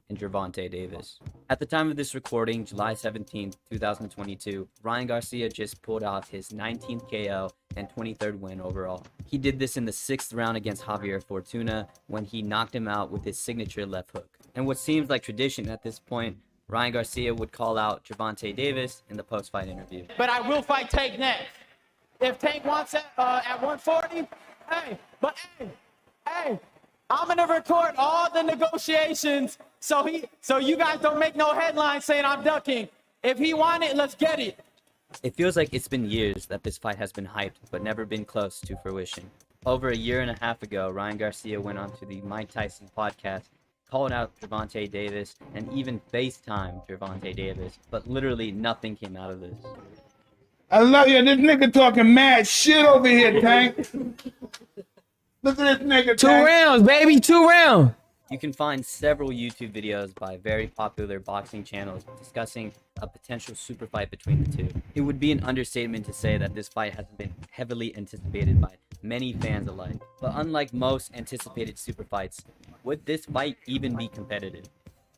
And Gervonta Davis. At the time of this recording, July 17th, 2022, Ryan Garcia just pulled off his 19th KO and 23rd win overall. He did this in the 6th round against Javier Fortuna when he knocked him out with his signature left hook. And what seems like tradition at this point, Ryan Garcia would call out Gervonta Davis in the post-fight interview. But I will fight Tank next. If Tank wants it at 140, hey, I'm gonna record all the negotiations so you guys don't make no headlines saying I'm ducking. If he want it, let's get it. It feels like it's been years that this fight has been hyped, but never been close to fruition. Over a year and a half ago, Ryan Garcia went on to the Mike Tyson podcast, called out Gervonta Davis, and even FaceTimed Gervonta Davis, but literally nothing came out of this. I love you. This nigga talking mad shit over here, Tank. Look at this nigga, Tank. 2 rounds, baby, 2 rounds. You can find several YouTube videos by very popular boxing channels discussing a potential super fight between the two. It would be an understatement to say that this fight has been heavily anticipated by many fans alike. But unlike most anticipated super fights, would this fight even be competitive?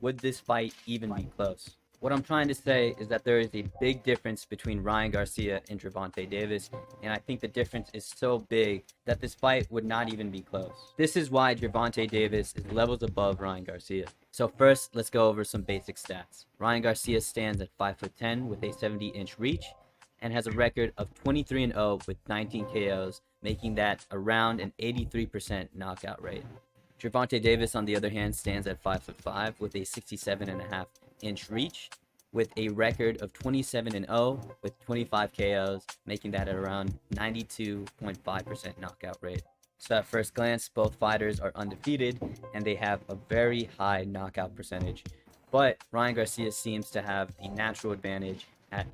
Would this fight even be close? What I'm trying to say is that there is a big difference between Ryan Garcia and Gervonta Davis, and I think the difference is so big that this fight would not even be close. This is why Gervonta Davis is levels above Ryan Garcia. So first, let's go over some basic stats. Ryan Garcia stands at 5'10" with a 70-inch reach and has a record of 23-0 with 19 KOs, making that around an 83% knockout rate. Gervonta Davis, on the other hand, stands at 5'5" with a 67.5-inch reach with a record of 27-0 with 25 KOs, making that at around 92.5% knockout rate. So at first glance, both fighters are undefeated and they have a very high knockout percentage. But Ryan Garcia seems to have the natural advantage at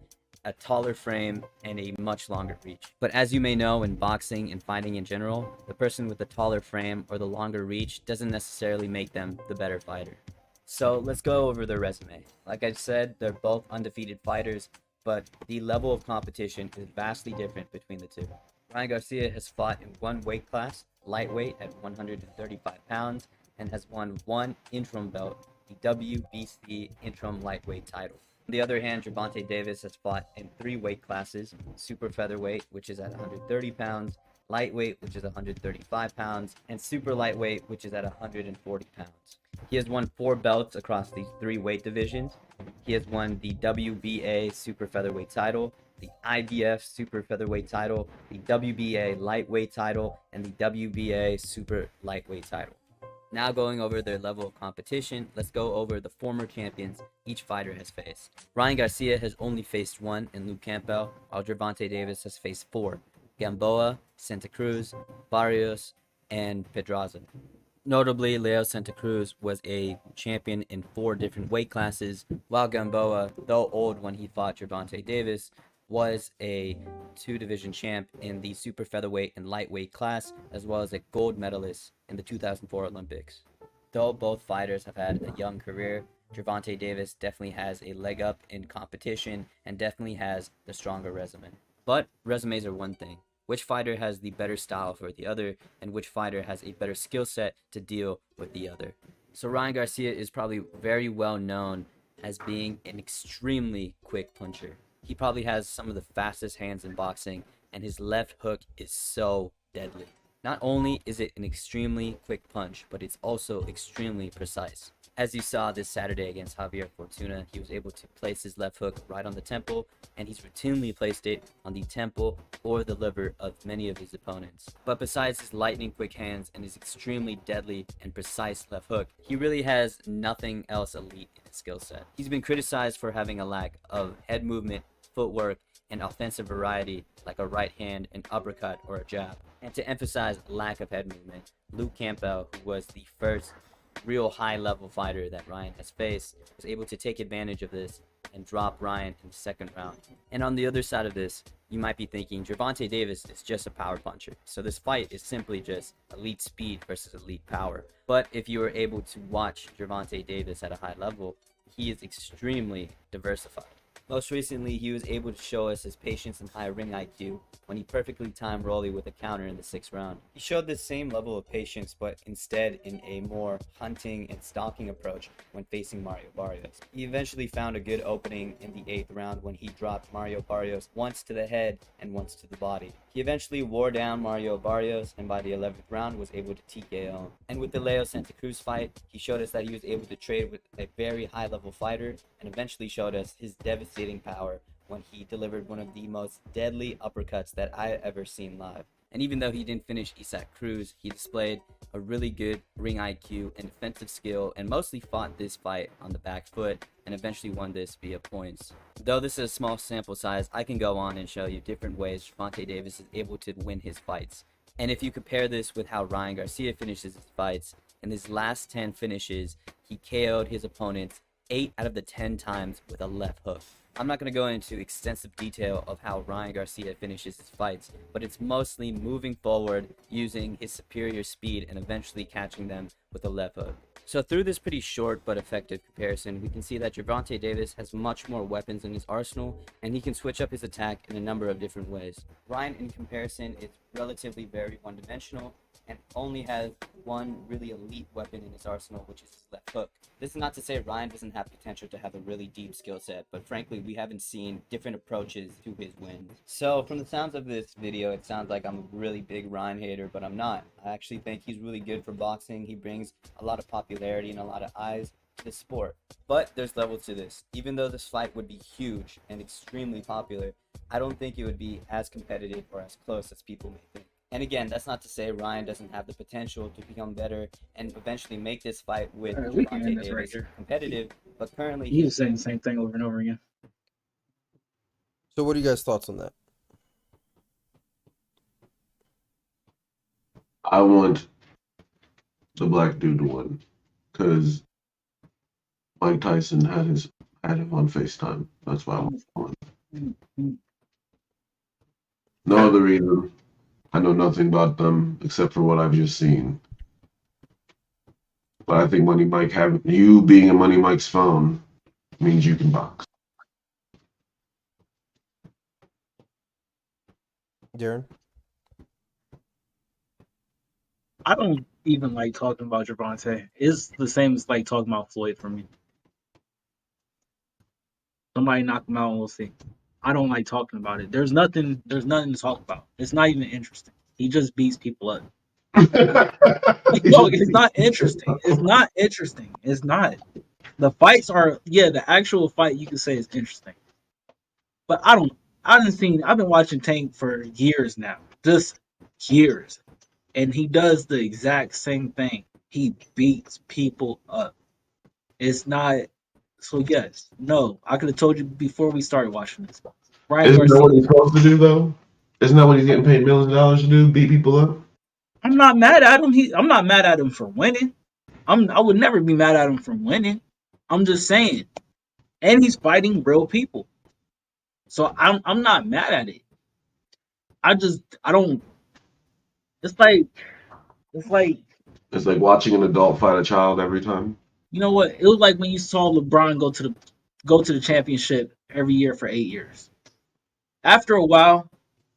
a taller frame and a much longer reach. But as you may know, in boxing and fighting in general, the person with the taller frame or the longer reach doesn't necessarily make them the better fighter. So let's go over their resume. Like I said, they're both undefeated fighters, but the level of competition is vastly different between the two. Ryan Garcia has fought in one weight class, lightweight at 135 pounds, and has won one interim belt, the WBC interim lightweight title. On the other hand, Gervonta Davis has fought in three weight classes: super featherweight, which is at 130 pounds, lightweight, which is 135 pounds, and super lightweight, which is at 140 pounds. He has won 4 belts across these 3 weight divisions. He has won the WBA super featherweight title, the IBF super featherweight title, the WBA lightweight title, and the WBA super lightweight title. Now going over their level of competition, let's go over the former champions each fighter has faced. Ryan Garcia has only faced 1 in Luke Campbell, while Gervonta Davis has faced 4: Gamboa, Santa Cruz, Barrios, and Pedraza. Notably, Leo Santa Cruz was a champion in 4 different weight classes, while Gamboa, though old when he fought Gervonta Davis, was a 2-division champ in the super featherweight and lightweight class, as well as a gold medalist in the 2004 Olympics. Though both fighters have had a young career, Gervonta Davis definitely has a leg up in competition and definitely has the stronger resume. But resumes are one thing. Which fighter has the better style for the other, and which fighter has a better skill set to deal with the other. So Ryan Garcia is probably very well known as being an extremely quick puncher. He probably has some of the fastest hands in boxing, and his left hook is so deadly. Not only is it an extremely quick punch, but it's also extremely precise. As you saw this Saturday against Javier Fortuna, he was able to place his left hook right on the temple, and he's routinely placed it on the temple or the liver of many of his opponents. But besides his lightning quick hands and his extremely deadly and precise left hook, he really has nothing else elite in his skill set. He's been criticized for having a lack of head movement, footwork, and offensive variety like a right hand, an uppercut, or a jab. And to emphasize lack of head movement, Luke Campbell, who was the first real high-level fighter that Ryan has faced, was able to take advantage of this and drop Ryan in the second round. And on the other side of this, you might be thinking Gervonta Davis is just a power puncher, so this fight is simply just elite speed versus elite power. But if you were able to watch Gervonta Davis at a high level, he is extremely diversified. Most recently, he was able to show us his patience and high ring IQ when he perfectly timed Rolly with a counter in the 6th round. He showed this same level of patience, but instead in a more hunting and stalking approach when facing Mario Barrios. He eventually found a good opening in the 8th round when he dropped Mario Barrios once to the head and once to the body. He eventually wore down Mario Barrios, and by the 11th round was able to TKO him. And with the Leo Santa Cruz fight, he showed us that he was able to trade with a very high-level fighter, and eventually showed us his devastating power when he delivered one of the most deadly uppercuts that I ever seen live. And even though he didn't finish Isaac Cruz, he displayed a really good ring IQ and defensive skill, and mostly fought this fight on the back foot and eventually won this via points. Though this is a small sample size, I can go on and show you different ways Gervonta Davis is able to win his fights. And if you compare this with how Ryan Garcia finishes his fights, in his last 10 finishes, he KO'd his opponents 8 out of the 10 times with a left hook. I'm not going to go into extensive detail of how Ryan Garcia finishes his fights, but it's mostly moving forward, using his superior speed, and eventually catching them with a left hook. So through this pretty short but effective comparison, we can see that Gervonta Davis has much more weapons in his arsenal, and he can switch up his attack in a number of different ways. Ryan, in comparison, is relatively very one-dimensional, and only has one really elite weapon in his arsenal, which is his left hook. This is not to say Ryan doesn't have potential to have a really deep skill set, but frankly, we haven't seen different approaches to his wins. So from the sounds of this video, it sounds like I'm a really big Ryan hater, but I'm not. I actually think he's really good for boxing. He brings a lot of popularity and a lot of eyes to the sport. But there's levels to this. Even though this fight would be huge and extremely popular, I don't think it would be as competitive or as close as people may think. And again, that's not to say Ryan doesn't have the potential to become better and eventually make this fight with Gervonta Davis competitive, but currently he's saying the same thing over and over again. So what are you guys' thoughts on that? I want the black dude to win because Mike Tyson had him on FaceTime. That's why I want him. No other reason. I know nothing about them except for what I've just seen. But I think Money Mike, you being in Money Mike's phone means you can box. Darren? I don't even like talking about Gervonta. It's the same as like talking about Floyd for me. Somebody knock him out and we'll see. I don't like talking about it. There's nothing to talk about. It's not even interesting. He just beats people up. No, it's not interesting. It's not interesting. It's not. The fights are the actual fight you could say is interesting. But I've been watching Tank for years now. Just years. And he does the exact same thing. He beats people up. It's not so yes. No. I could have told you before we started watching this. Ryan Isn't that Garcia. what he's supposed to do, though? Isn't that what he's getting paid millions of dollars to do? Beat people up? I'm not mad at him. I'm not mad at him for winning. I would never be mad at him for winning. I'm just saying. And he's fighting real people. So I'm not mad at it. I don't. It's like It's like watching an adult fight a child every time. you know what? It was like when you saw LeBron go to the championship every year for 8 years. After a while,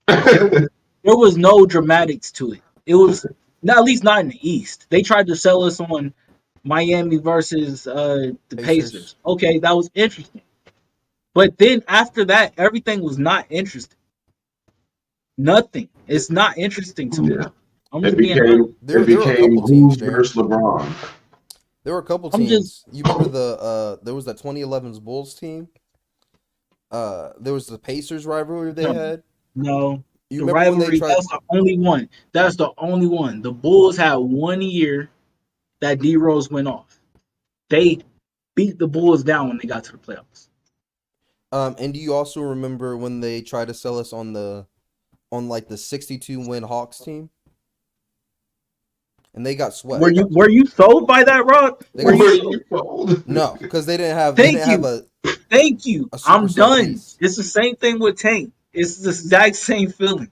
there was no dramatics to it. It was not, at least not in the East. They tried to sell us on Miami versus the Pacers. Okay, that was interesting. But then after that, everything was not interesting. Nothing. It's not interesting to me. Yeah. I'm It just being became honest. There were a who couple teams, Darren. versus LeBron. There were a couple I'm teams. You remember there was that 2011's Bulls team? There was the Pacers rivalry they had. No. You The remember when they rivalry, tried? that's the only one. That's the only one. The Bulls had 1 year that D Rose went off. They beat the Bulls down when they got to the playoffs. And do you also remember when they tried to sell us on like the 62 win Hawks team? And they got swept. Were you sold by that, Rob? Were you sold? No, because they didn't have. Thank They didn't you. have Thank you. a I'm superstar done. piece. It's the same thing with Tank. It's the exact same feeling.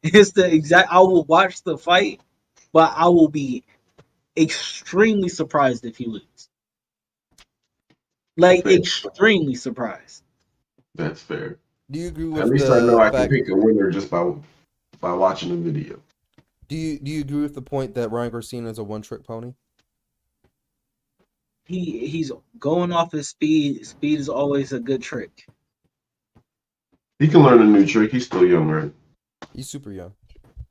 It's the exact. I will watch the fight, but I will be extremely surprised if he loses. Like extremely surprised. That's fair. Do you agree with At least the I know I can fact? pick a winner just by watching the video. Do you agree with the point that Ryan Garcia is a one-trick pony? He's going off his speed. Speed is always a good trick. He can learn a new trick. He's still young, right? He's super young.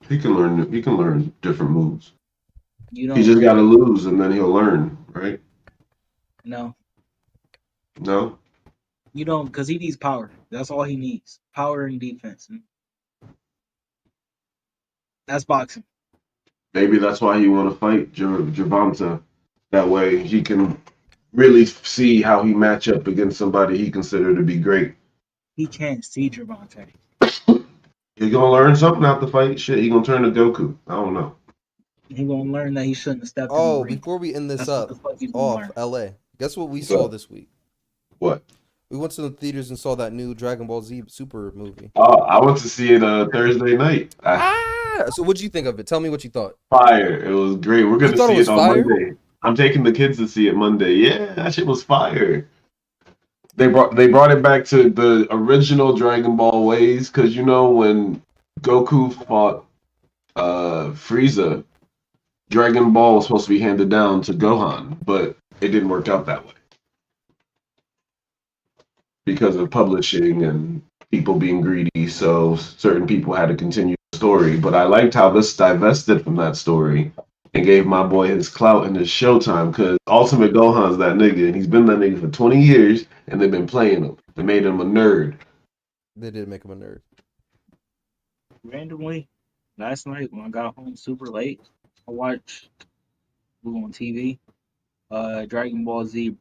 He can learn different moves. You know, He just got to lose, and then he'll learn, right? No, No. you don't, because he needs power. That's all he needs. Power and defense. That's boxing. Maybe that's why he want to fight Gervonta. That way he can really see how he match up against somebody he considered to be great. He can't see Gervonta. He's gonna learn something out the fight. Shit, he gonna turn to Goku. I don't know. He gonna learn that he shouldn't have stepped in the ring. Before we end this That's up, what the fuck he's gonna off learn. LA. Guess what we What's saw up? this week? What? We went to the theaters and saw that new Dragon Ball Z Super movie. Oh, I went to see it Thursday night. So what'd you think of it? Tell me what you thought. Fire. It was great. We're gonna thought see it was it on fire? Monday. I'm taking the kids to see it Monday. Yeah, that shit was fire. They brought it back to the original Dragon Ball ways, because you know when Goku fought Frieza, Dragon Ball was supposed to be handed down to Gohan, but it didn't work out that way because of publishing and people being greedy. So certain people had to continue the story. But I liked how this divested from that story and gave my boy his clout and his showtime, because Ultimate Gohan's that nigga, and he's been that nigga for 20 years, and they've been playing him. They made him a nerd. They did make him a nerd. Randomly, last night when I got home super late, I watched on TV, Dragon Ball Z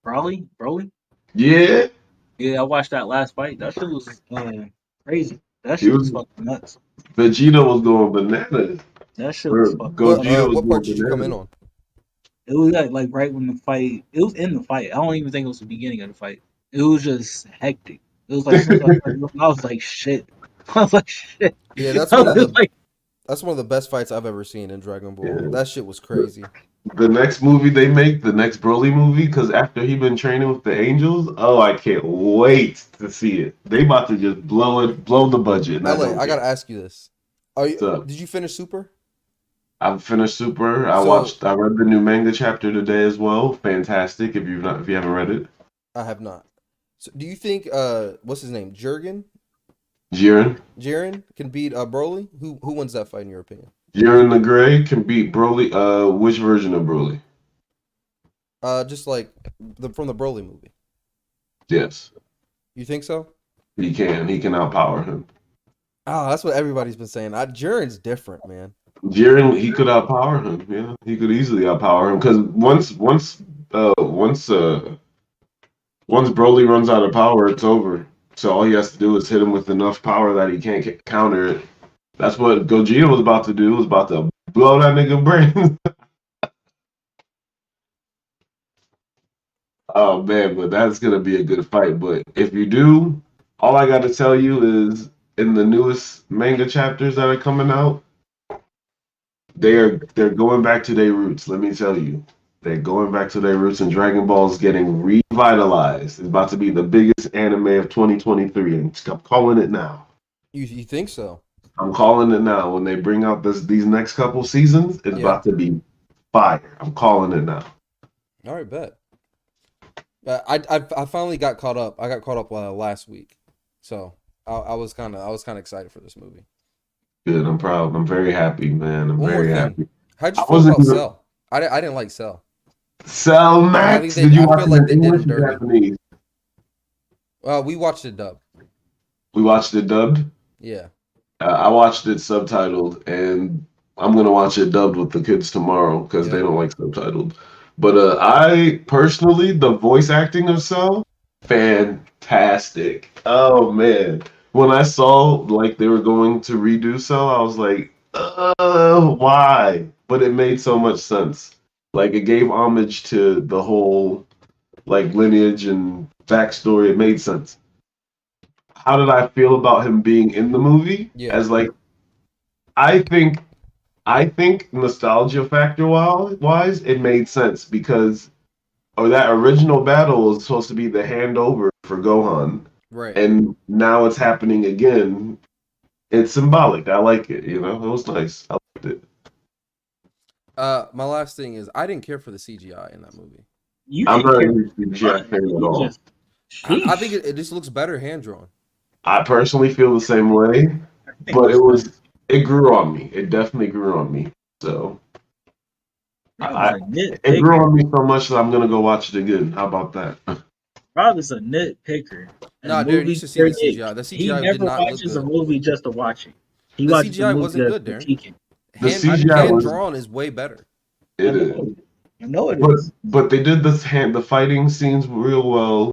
Broly? Yeah. Yeah, I watched that last fight. That shit was crazy. That He shit was was- fucking nuts. Vegeta was going bananas. That shit was Or fucking Gogeta was What part going did you come in bananas. It was like right when the fight. It was in the fight. I don't even think it was the beginning of the fight. It was just hectic. It was like I was like shit. I was like shit. Yeah, that's I one of was the like, that's one of the best fights I've ever seen in Dragon Ball. Yeah. That shit was crazy. The next movie they make, the next Broly movie, because after he been training with the Angels, oh, I can't wait to see it. They about to just blow the budget. and I LA, don't I care. gotta ask you this. What's up? Did you finish Super? I've finished Super. So I read the new manga chapter today as well. Fantastic. If you haven't read it, I have not. So do you think what's his name? Jiren. Jiren can beat Broly? Who wins that fight in your opinion? Jiren the Gray can beat Broly. Which version of Broly? Just like from the Broly movie. Yes, You think so? he can. He can outpower him. Oh, that's what everybody's been saying. Jiren's different, man. Jiren, he could outpower him. Yeah, he could easily outpower him because once Broly runs out of power, it's over. So all he has to do is hit him with enough power that he can't counter it. That's what Gogeta was about to do. Was about to blow that nigga brain. Oh man, but that's gonna be a good fight. But if you do, all I got to tell you is in the newest manga chapters that are coming out, they're going back to their roots. Let me tell you, they're going back to their roots, and Dragon Ball is getting revitalized. It's about to be the biggest anime of 2023, and I'm calling it now. You think so? I'm calling it now. When they bring out these next couple seasons, it's about to be fire. I'm calling it now. All right, bet. I finally got caught up. I got caught up last week, so I was kind of excited for this movie. Good. I'm proud. I'm very happy, man. I'm One more very thing. happy. How'd you feel about Cell? I didn't like Cell. Cell Max. Did you watch it in English or Japanese? We watched it dubbed. We watched it dubbed. Yeah. I watched it subtitled, and I'm gonna watch it dubbed with the kids tomorrow because they don't like subtitled. But I personally, the voice acting of Cell, fantastic. Oh man, when I saw like they were going to redo Cell, I was like, why? But it made so much sense. Like it gave homage to the whole like lineage and backstory. It made sense. How did I feel about him being in the movie? Yeah. As like, I think nostalgia factor wise, it made sense because that original battle was supposed to be the handover for Gohan. Right. And now it's happening again. It's symbolic. I like it, you know? It was nice. I liked it. My last thing is I didn't care for the CGI in that movie. I'm not a CGI fan at all. I think it just looks better hand drawn. I personally feel the same way, but it grew on me. It definitely grew on me. So it grew on me so much that I'm gonna go watch it again. How about that? Rob is a nitpicker. Nah, Darren, you should see the CGI. The CGI he did never not look watches good. a movie just to watch it. He The watches CGI a movie wasn't just good, to Darren. critique it. The CGI hand was drawn is way better. It is. I know it But is. but they did the fighting scenes real well,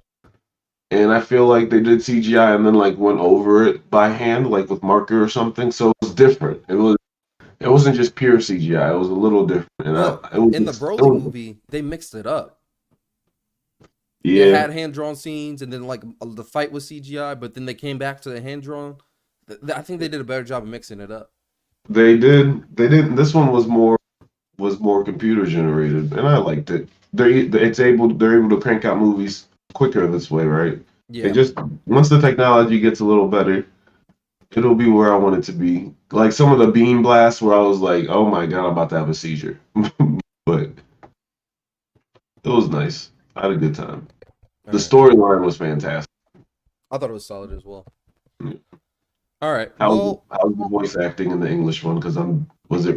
and I feel like they did CGI and then like went over it by hand, like with marker or something. So it was different. It wasn't just pure CGI. It was a little different. And Well, in the Broly movie, they mixed it up. Yeah. They had hand drawn scenes, and then like the fight was CGI, but then they came back to the hand drawn. I think they did a better job of mixing it up. They did. They didn't. This one was more computer generated, and I liked it. They're able to crank out movies quicker this way, right? Yeah. It just once the technology gets a little better, it'll be where I want it to be. Like some of the beam blasts where I was like, "Oh my god, I'm about to have a seizure," but it was nice. I had a good time. The storyline was fantastic. I thought it was solid as well. All right. How was the voice acting in the English one? Because was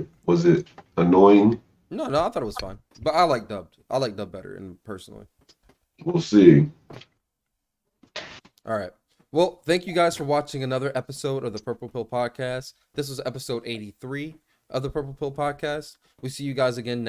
it annoying? No, I thought it was fine. But I like dubbed. I like dubbed better, and personally. We'll see. All right. Well, thank you guys for watching another episode of the Purple Pill Podcast. This was episode 83 of the Purple Pill Podcast. We see you guys again next